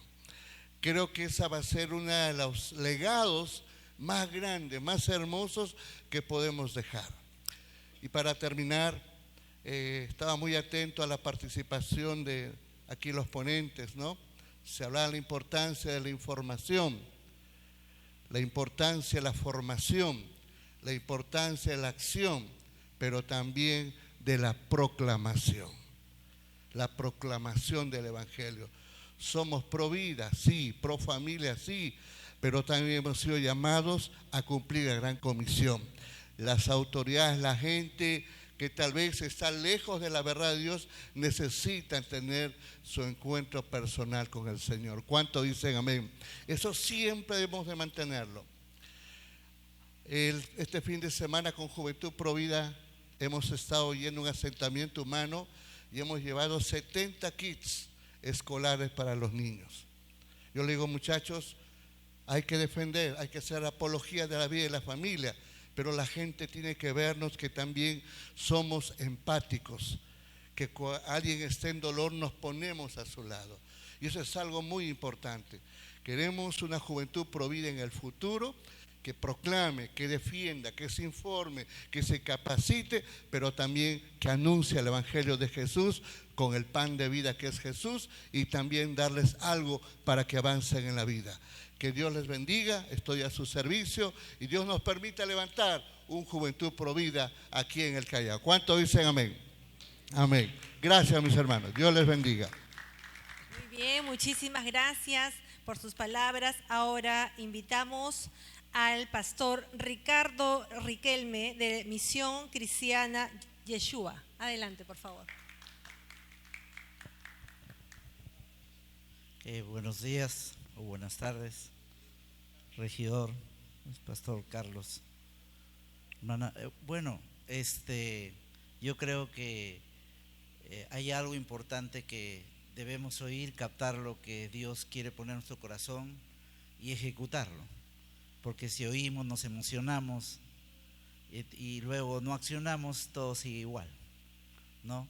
Creo que esa va a ser uno de los legados más grandes, más hermosos que podemos dejar. Y para terminar, estaba muy atento a la participación de aquí los ponentes, ¿no? Se hablaba de la importancia de la información, la importancia de la formación, la importancia de la acción, pero también de la proclamación del Evangelio. Somos pro vida, sí, pro familia, sí, pero también hemos sido llamados a cumplir la gran comisión. Las autoridades, la gente que tal vez está lejos de la verdad de Dios, necesitan tener su encuentro personal con el Señor. ¿Cuántos dicen amén? Eso siempre debemos de mantenerlo. Este fin de semana con Juventud Pro Vida hemos estado yendo a un asentamiento humano y hemos llevado 70 kits escolares para los niños. Yo le digo, muchachos, hay que defender, hay que hacer apología de la vida y la familia, pero la gente tiene que vernos que también somos empáticos, que cuando alguien esté en dolor nos ponemos a su lado. Y eso es algo muy importante. Queremos una Juventud Pro Vida en el futuro que proclame, que defienda, que se informe, que se capacite, pero también que anuncie el Evangelio de Jesús con el pan de vida que es Jesús y también darles algo para que avancen en la vida. Que Dios les bendiga, estoy a su servicio y Dios nos permita levantar un Juventud Pro Vida aquí en el Callao. ¿Cuántos dicen amén? Amén. Gracias, mis hermanos. Dios les bendiga. Muy bien, muchísimas gracias por sus palabras. Ahora invitamos al pastor Ricardo Riquelme de Misión Cristiana Yeshua. Adelante, por favor. Buenos días o buenas tardes, regidor, pastor Carlos. Hermana, yo creo que hay algo importante que debemos oír, captar lo que Dios quiere poner en nuestro corazón y ejecutarlo. Porque si oímos, nos emocionamos y luego no accionamos, todo sigue igual, ¿no?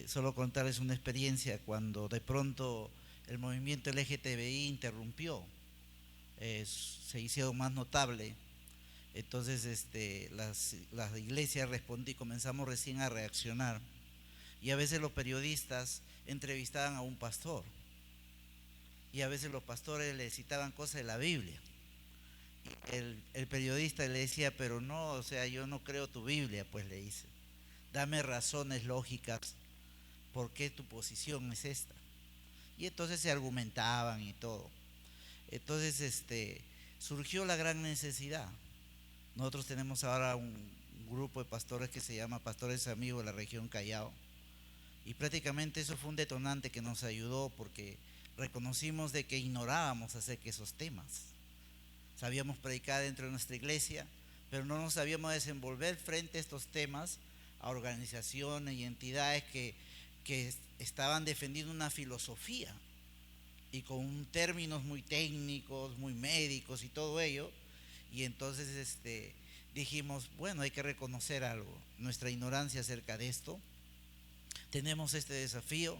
Solo contarles una experiencia cuando de pronto el movimiento LGTBI interrumpió, se hicieron más notable. Entonces las iglesias comenzamos recién a reaccionar y a veces los periodistas entrevistaban a un pastor y a veces los pastores le citaban cosas de la Biblia. El periodista le decía, pero no, o sea, yo no creo tu Biblia, pues le dice, dame razones lógicas, ¿por qué tu posición es esta? Y entonces se argumentaban y todo. Entonces surgió la gran necesidad. Nosotros tenemos ahora un grupo de pastores que se llama Pastores Amigos de la región Callao, Y prácticamente eso fue un detonante que nos ayudó, porque reconocimos de que ignorábamos acerca de esos temas. Sabíamos predicar dentro de nuestra iglesia, pero no nos sabíamos desenvolver frente a estos temas a organizaciones y entidades que estaban defendiendo una filosofía y con términos muy técnicos, muy médicos y todo ello. Y entonces dijimos, bueno, hay que reconocer algo, nuestra ignorancia acerca de esto. Tenemos este desafío.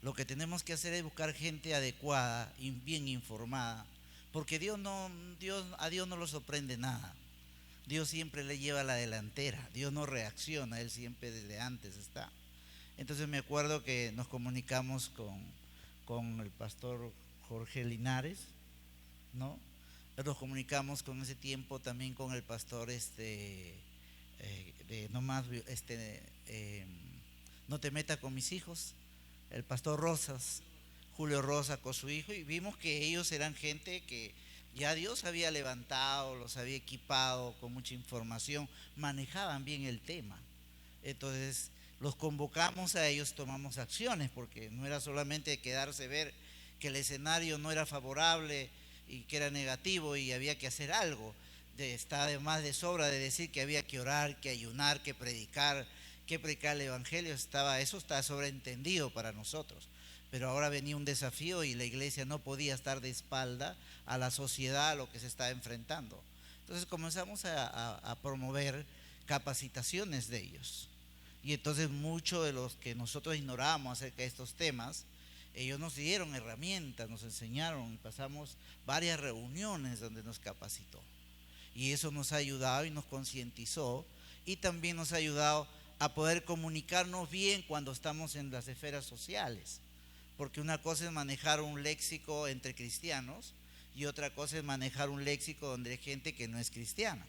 Lo que tenemos que hacer es buscar gente adecuada y bien informada, porque a Dios no lo sorprende nada. Dios siempre le lleva la delantera, Dios no reacciona, Él siempre desde antes está. Entonces me acuerdo que nos comunicamos con el pastor Jorge Linares, ¿no? Nos comunicamos con ese tiempo también con el pastor no te metas con mis hijos, el pastor Rosas, Julio Rosa con su hijo, y vimos que ellos eran gente que ya Dios había levantado, los había equipado con mucha información, manejaban bien el tema. Entonces los convocamos a ellos, tomamos acciones, porque no era solamente quedarse ver que el escenario no era favorable y que era negativo y había que hacer algo. Está de más de sobra de decir que había que orar, que ayunar, que predicar el evangelio. Eso está sobreentendido para nosotros, pero ahora venía un desafío y la iglesia no podía estar de espalda a la sociedad, a lo que se está enfrentando. Entonces comenzamos a promover capacitaciones de ellos, y entonces muchos de los que nosotros ignorábamos acerca de estos temas, ellos nos dieron herramientas, nos enseñaron, y pasamos varias reuniones donde nos capacitó, y eso nos ha ayudado y nos concientizó, y también nos ha ayudado a poder comunicarnos bien cuando estamos en las esferas sociales, porque una cosa es manejar un léxico entre cristianos y otra cosa es manejar un léxico donde hay gente que no es cristiana.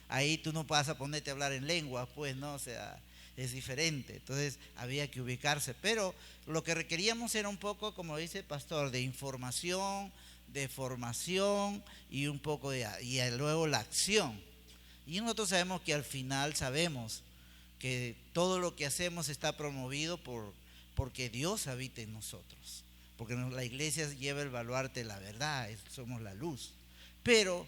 Ahí tú no vas a ponerte a hablar en lengua, pues, ¿no? O sea, es diferente. Entonces había que ubicarse, pero lo que requeríamos era un poco, como dice el pastor, de información, de formación y un poco y luego la acción. Y nosotros sabemos que al final sabemos que todo lo que hacemos está promovido porque Dios habita en nosotros, porque la iglesia lleva el baluarte de la verdad, somos la luz, pero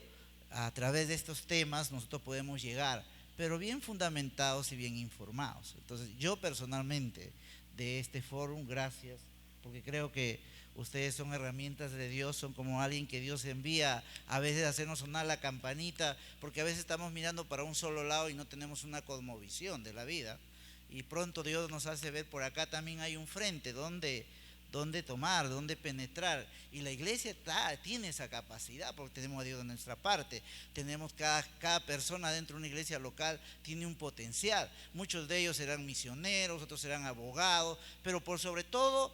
a través de estos temas nosotros podemos llegar, pero bien fundamentados y bien informados. Entonces yo personalmente de este foro, gracias, porque creo que ustedes son herramientas de Dios, son como alguien que Dios envía a veces a hacernos sonar la campanita, porque a veces estamos mirando para un solo lado y no tenemos una cosmovisión de la vida, y pronto Dios nos hace ver por acá también hay un frente donde tomar, donde penetrar, y la iglesia tiene esa capacidad, porque tenemos a Dios de nuestra parte, tenemos cada persona dentro de una iglesia local tiene un potencial, muchos de ellos serán misioneros, otros serán abogados, pero por sobre todo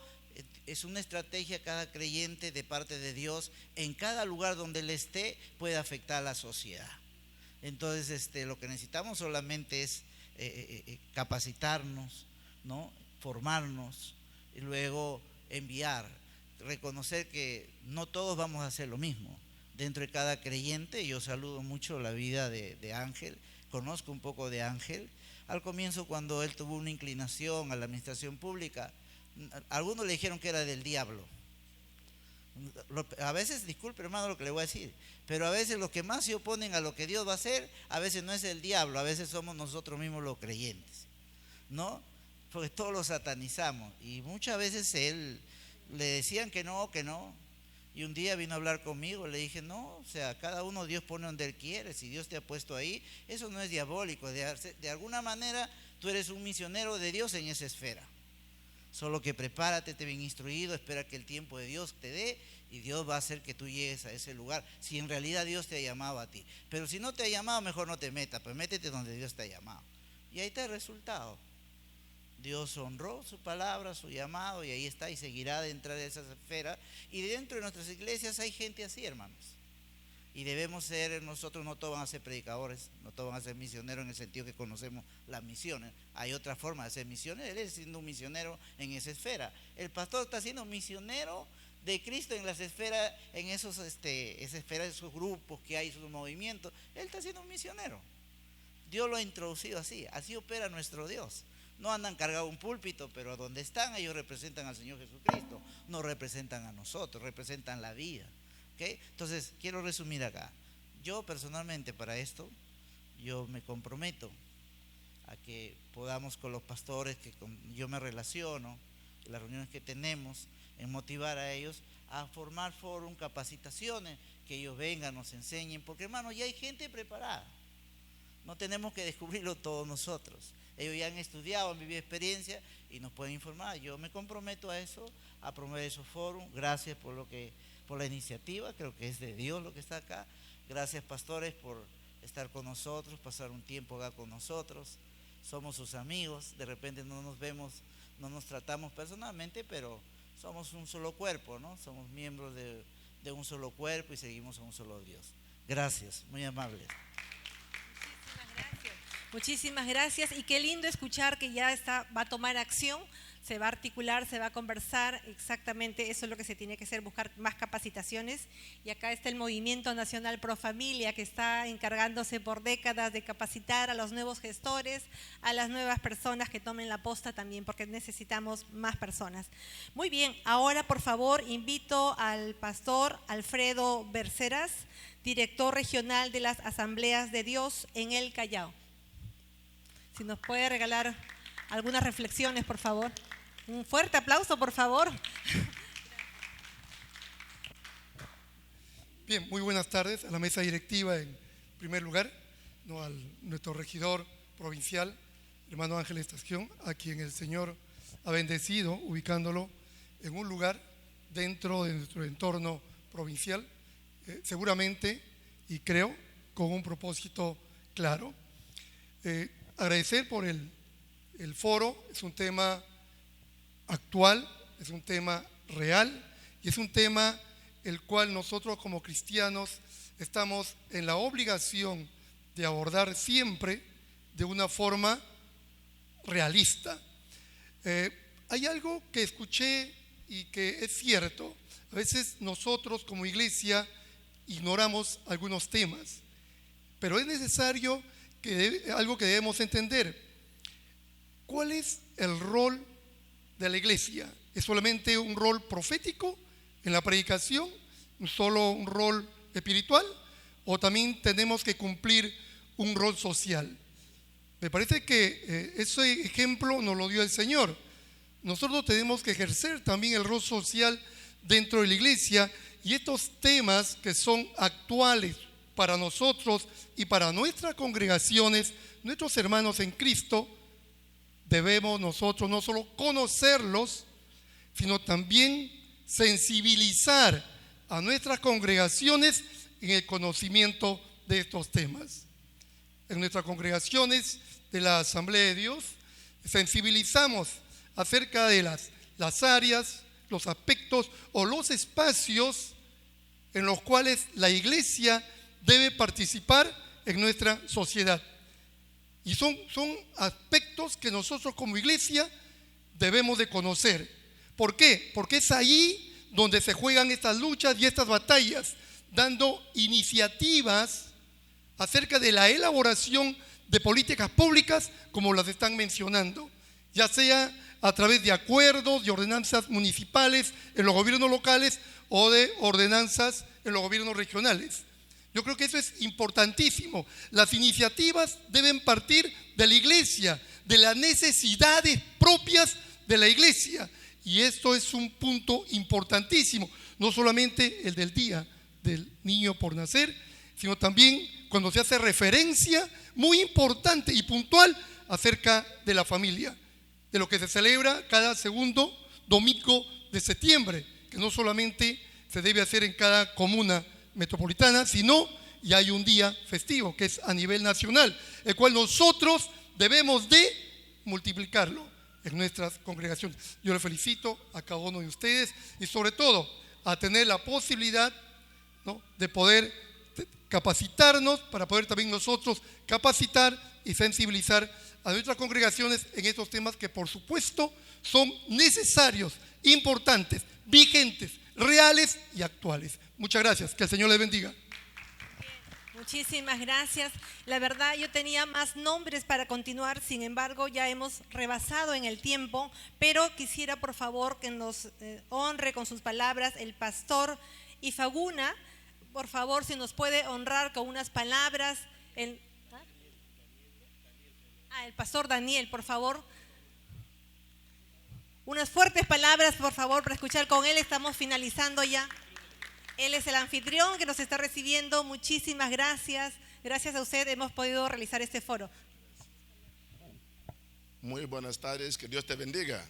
es una estrategia cada creyente de parte de Dios, en cada lugar donde él esté puede afectar a la sociedad. Entonces lo que necesitamos solamente es capacitarnos, ¿no? Formarnos y luego enviar, reconocer que no todos vamos a hacer lo mismo. Dentro de cada creyente, yo saludo mucho la vida de Ángel, conozco un poco de Ángel. Al comienzo, cuando él tuvo una inclinación a la administración pública, algunos le dijeron que era del diablo. A veces, disculpe hermano lo que le voy a decir, pero a veces los que más se oponen a lo que Dios va a hacer, a veces no es el diablo, a veces somos nosotros mismos los creyentes, ¿no? Porque todos lo satanizamos, y muchas veces él le decían que no, y un día vino a hablar conmigo, le dije, no, o sea, cada uno Dios pone donde él quiere, si Dios te ha puesto ahí, eso no es diabólico, de alguna manera tú eres un misionero de Dios en esa esfera. Solo que prepárate, te bien instruido, espera que el tiempo de Dios te dé y Dios va a hacer que tú llegues a ese lugar, si en realidad Dios te ha llamado a ti. Pero si no te ha llamado, mejor no te metas, pues métete donde Dios te ha llamado. Y ahí está el resultado. Dios honró su palabra, su llamado, y ahí está, y seguirá de entrar en esa esfera. Y dentro de nuestras iglesias hay gente así, hermanos. Y debemos ser, nosotros no todos van a ser predicadores, no todos van a ser misioneros en el sentido que conocemos las misiones. Hay otra forma de ser misionero, él es siendo un misionero en esa esfera. El pastor está siendo misionero de Cristo en las esferas, en esa esfera, esos grupos que hay, esos movimientos. Él está siendo un misionero. Dios lo ha introducido así opera nuestro Dios. No andan cargados un púlpito, pero donde están ellos representan al Señor Jesucristo, no representan a nosotros, representan la vida. ¿Okay? Entonces, quiero resumir acá. Yo personalmente para esto, yo me comprometo a que podamos con los pastores que yo me relaciono, en las reuniones que tenemos, en motivar a ellos a formar fórum, capacitaciones, que ellos vengan, nos enseñen, porque hermano, ya hay gente preparada. No tenemos que descubrirlo todos nosotros. Ellos ya han estudiado, han vivido experiencia y nos pueden informar. Yo me comprometo a eso, a promover esos foros. Gracias por la iniciativa, creo que es de Dios lo que está acá. Gracias, pastores, por estar con nosotros, pasar un tiempo acá con nosotros. Somos sus amigos, de repente no nos vemos, no nos tratamos personalmente, pero somos un solo cuerpo, ¿no? Somos miembros de un solo cuerpo y seguimos a un solo Dios. Gracias, muy amables. Muchísimas gracias y qué lindo escuchar que ya va a tomar acción, se va a articular, se va a conversar, exactamente eso es lo que se tiene que hacer, buscar más capacitaciones. Y acá está el Movimiento Nacional Pro Familia, que está encargándose por décadas de capacitar a los nuevos gestores, a las nuevas personas que tomen la posta también, porque necesitamos más personas. Muy bien, ahora por favor invito al pastor Alfredo Berceras, director regional de las Asambleas de Dios en el Callao. Si nos puede regalar algunas reflexiones, por favor. Un fuerte aplauso, por favor. Bien, muy buenas tardes a la mesa directiva en primer lugar, a nuestro regidor provincial, hermano Ángel Estación, a quien el Señor ha bendecido, ubicándolo en un lugar dentro de nuestro entorno provincial, seguramente, y creo, con un propósito claro. Agradecer por el foro, es un tema actual, es un tema real y es un tema el cual nosotros como cristianos estamos en la obligación de abordar siempre de una forma realista. Hay algo que escuché y que es cierto, a veces nosotros como iglesia ignoramos algunos temas, pero es necesario algo que debemos entender. ¿Cuál es el rol de la iglesia? ¿Es solamente un rol profético en la predicación? ¿Solo un rol espiritual? ¿O también tenemos que cumplir un rol social? Me parece que ese ejemplo nos lo dio el Señor. Nosotros tenemos que ejercer también el rol social dentro de la iglesia, y estos temas que son actuales para nosotros y para nuestras congregaciones, nuestros hermanos en Cristo, debemos nosotros no solo conocerlos, sino también sensibilizar a nuestras congregaciones en el conocimiento de estos temas. En nuestras congregaciones de la Asamblea de Dios, sensibilizamos acerca de las áreas, los aspectos o los espacios en los cuales la iglesia debe participar en nuestra sociedad. Y son aspectos que nosotros como iglesia debemos de conocer. ¿Por qué? Porque es ahí donde se juegan estas luchas y estas batallas, dando iniciativas acerca de la elaboración de políticas públicas como las están mencionando, ya sea a través de acuerdos, de ordenanzas municipales en los gobiernos locales o de ordenanzas en los gobiernos regionales. Yo creo que eso es importantísimo. Las iniciativas deben partir de la iglesia, de las necesidades propias de la iglesia. Y esto es un punto importantísimo, no solamente el del día del niño por nacer, sino también cuando se hace referencia muy importante y puntual acerca de la familia, de lo que se celebra cada segundo domingo de septiembre, que no solamente se debe hacer en cada comuna metropolitana, sino y hay un día festivo que es a nivel nacional, el cual nosotros debemos de multiplicarlo en nuestras congregaciones. Yo les felicito a cada uno de ustedes y sobre todo a tener la posibilidad, ¿no?, de poder capacitarnos para poder también nosotros capacitar y sensibilizar a nuestras congregaciones en estos temas que por supuesto son necesarios, importantes, vigentes, reales y actuales. Muchas gracias, que el Señor les bendiga. Muchísimas gracias. La verdad, yo tenía más nombres para continuar, sin embargo, ya hemos rebasado en el tiempo, pero quisiera, por favor, que nos honre con sus palabras el pastor Ifaguna. Por favor, si nos puede honrar con unas palabras. El pastor Daniel, por favor. Unas fuertes palabras, por favor, para escuchar con él. Estamos finalizando ya. Él es el anfitrión que nos está recibiendo. Muchísimas gracias. Gracias a usted hemos podido realizar este foro. Muy buenas tardes, que Dios te bendiga.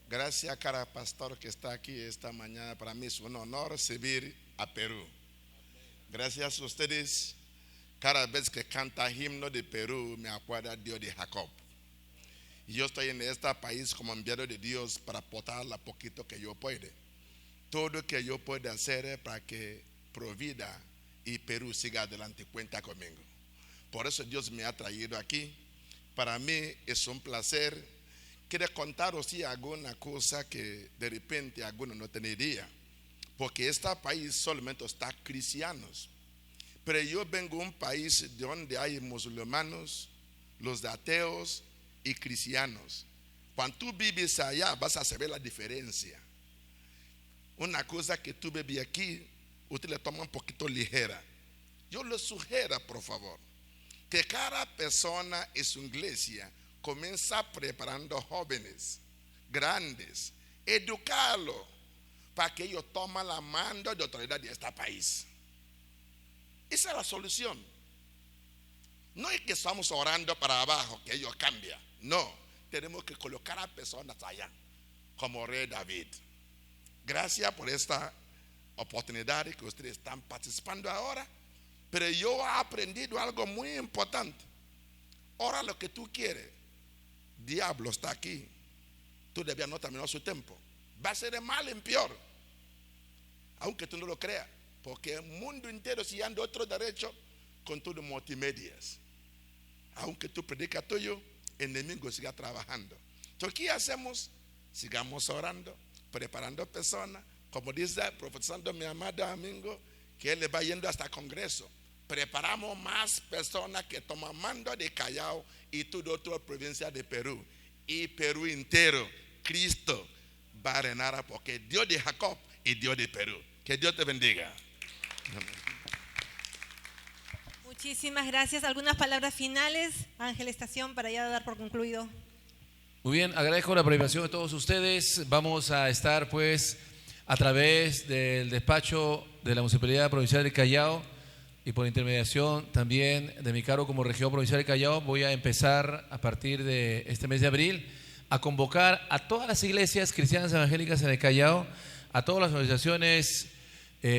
Gracias, cara pastor, que está aquí esta mañana. Para mí es un honor servir a Perú. Gracias a ustedes. Cada vez que canta himno de Perú, me acuerda Dios de Jacob. Y yo estoy en este país como enviado de Dios para aportar lo poquito que yo pueda. Todo lo que yo pueda hacer para que Provida y Perú siga adelante, cuenta conmigo. Por eso Dios me ha traído aquí. Para mí es un placer. Quiero contaros si alguna cosa que de repente alguno no tendría. Porque este país solamente está cristianos. Pero yo vengo de un país donde hay musulmanes, los ateos y cristianos. Cuando tú vives allá vas a saber la diferencia. Una cosa que tú bebes aquí, usted le toma un poquito ligera. Yo le sugiero, por favor, que cada persona en su iglesia comienza preparando jóvenes, grandes, educarlos para que ellos tomen la mando de autoridad de este país. Esa es la solución. No es que estamos orando para abajo, que ellos cambien. No, tenemos que colocar a personas allá, como Rey David. Gracias por esta oportunidad que ustedes están participando ahora. Pero yo he aprendido algo muy importante. Ora lo que tú quieres. Diablo está aquí. Todavía no terminó su tiempo. Va a ser de mal en peor. Aunque tú no lo creas. Porque el mundo entero sigue dando otro derecho con tus multimedias. Aunque tú predicas tuyo, el enemigo siga trabajando. Entonces, ¿qué hacemos? Sigamos orando, preparando personas, como dice, profetizando mi amado amigo, que él le va yendo hasta el Congreso. Preparamos más personas que toman mando de Callao y toda otra provincia de Perú. Y Perú entero, Cristo va a reinar porque Dios de Jacob y Dios de Perú. Que Dios te bendiga. Muchísimas gracias. ¿Algunas palabras finales, Ángel Estación, para ya dar por concluido? Muy bien, agradezco la participación de todos ustedes. Vamos a estar pues a través del despacho de la Municipalidad Provincial del Callao y por intermediación también de mi cargo como región provincial del Callao, voy a empezar a partir de este mes de abril a convocar a todas las iglesias cristianas evangélicas en el Callao, a todas las organizaciones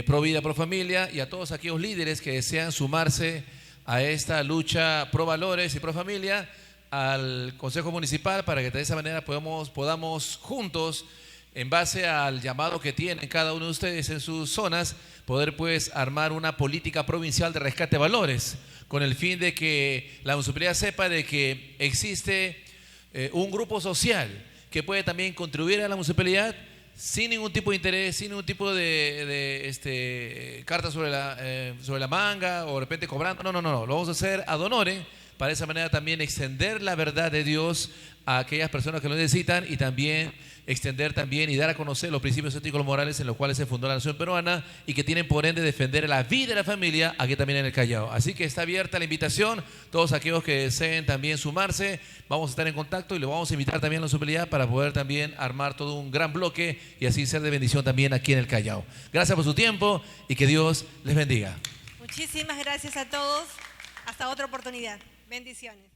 pro vida, pro familia y a todos aquellos líderes que desean sumarse a esta lucha pro valores y pro familia al Consejo Municipal para que de esa manera podamos juntos, en base al llamado que tienen cada uno de ustedes en sus zonas, poder pues armar una política provincial de rescate de valores con el fin de que la municipalidad sepa de que existe un grupo social que puede también contribuir a la municipalidad sin ningún tipo de interés, sin ningún tipo de carta sobre la manga o de repente cobrando. No, lo vamos a hacer ad honorem, para de esa manera también extender la verdad de Dios a aquellas personas que lo necesitan y también extender también y dar a conocer los principios éticos morales en los cuales se fundó la nación peruana y que tienen por ende defender la vida y la familia aquí también en el Callao. Así que está abierta la invitación, todos aquellos que deseen también sumarse, vamos a estar en contacto y lo vamos a invitar también a la municipalidad para poder también armar todo un gran bloque y así ser de bendición también aquí en el Callao. Gracias por su tiempo y que Dios les bendiga. Muchísimas gracias a todos. Hasta otra oportunidad. Bendiciones.